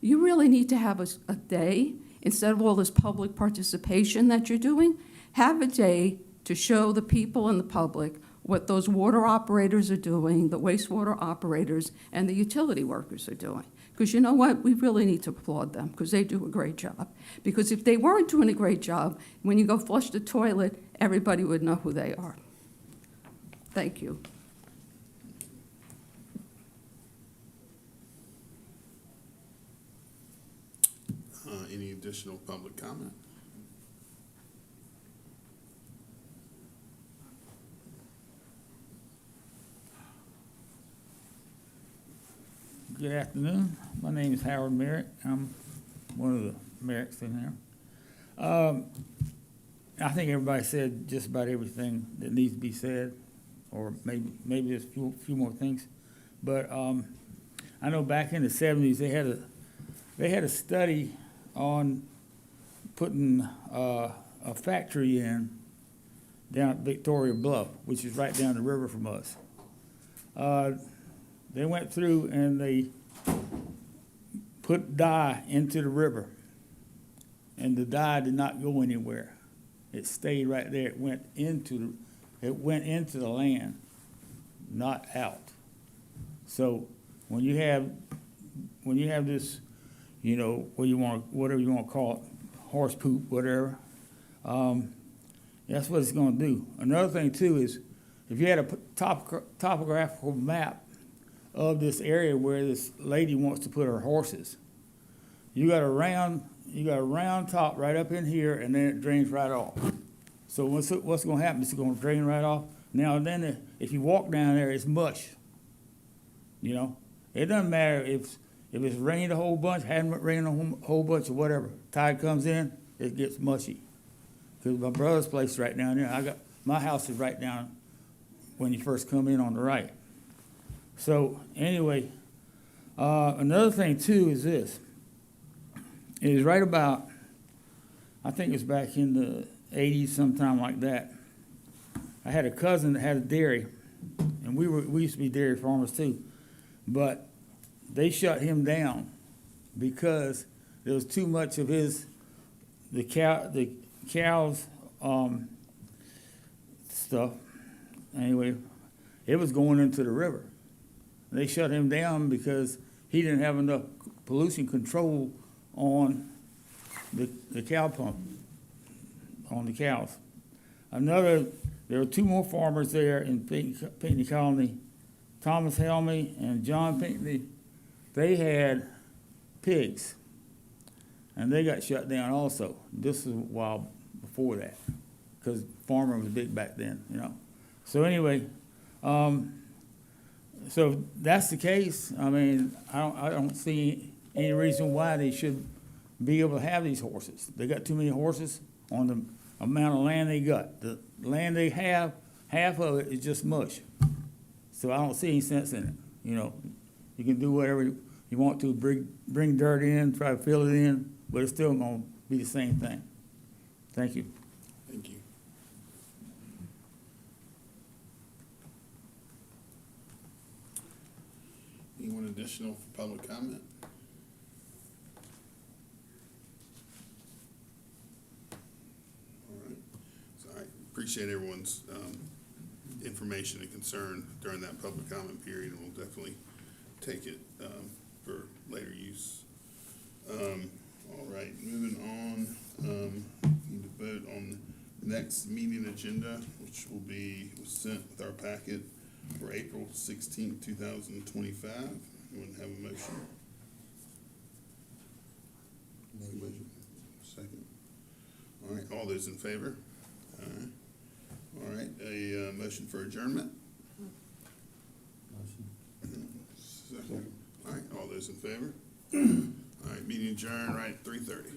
You really need to have a day, instead of all this public participation that you're doing, have a day to show the people and the public what those water operators are doing, the wastewater operators, and the utility workers are doing. Because you know what? We really need to applaud them, because they do a great job. Because if they weren't doing a great job, when you go flush the toilet, everybody would know who they are. Thank you. Any additional public comment? Good afternoon. My name is Howard Merritt. I'm one of the Merritts in there. I think everybody said just about everything that needs to be said, or maybe there's a few more things. But I know back in the 70s they had a study on putting a factory in down at Victoria Bluff, which is right down the river from us. They went through and they put dye into the river, and the dye did not go anywhere. It stayed right there. It went into the land, not out. So when you have this, you know, whatever you want to call it, horse poop, whatever, that's what it's going to do. Another thing too is, if you had a topographical map of this area where this lady wants to put her horses, you got a round top right up in here, and then it drains right off. So what's going to happen? It's going to drain right off. Now and then, if you walk down there, it's mush. You know, it doesn't matter if it's rained a whole bunch, hadn't rained a whole bunch, or whatever. Tide comes in, it gets mushy. Because my brother's place is right down there. My house is right down when you first come in on the right. So anyway, another thing too is this. It was right about, I think it was back in the 80s, sometime like that. I had a cousin that had a dairy, and we used to be dairy farmers too, but they shut him down because there was too much of the cows stuff. Anyway, it was going into the river. They shut him down because he didn't have enough pollution control on the cow pump, on the cows. There were two more farmers there in Pinckney Colony, Thomas Helmy and John Pinckney. They had pigs, and they got shut down also. This was a while before that, because farming was big back then, you know. So anyway, so if that's the case, I mean, I don't see any reason why they should be able to have these horses. They got too many horses on the amount of land they got. The land they have, half of it is just mush. So I don't see any sense in it. You know, you can do whatever you want to, bring dirt in, try to fill it in, but it's still going to be the same thing. Thank you. Thank you. Anyone additional for public comment? All right. So I appreciate everyone's information and concern during that public comment period, and we'll definitely take it for later use. All right, moving on. Need to vote on the next meeting agenda, which will be sent with our packet for April 16th, 2025. Anyone have a motion? Motion. Second. All right, all those in favor? All right, a motion for adjournment? Motion. Second. All right, all those in favor? All right, meeting adjourned right at 3:30.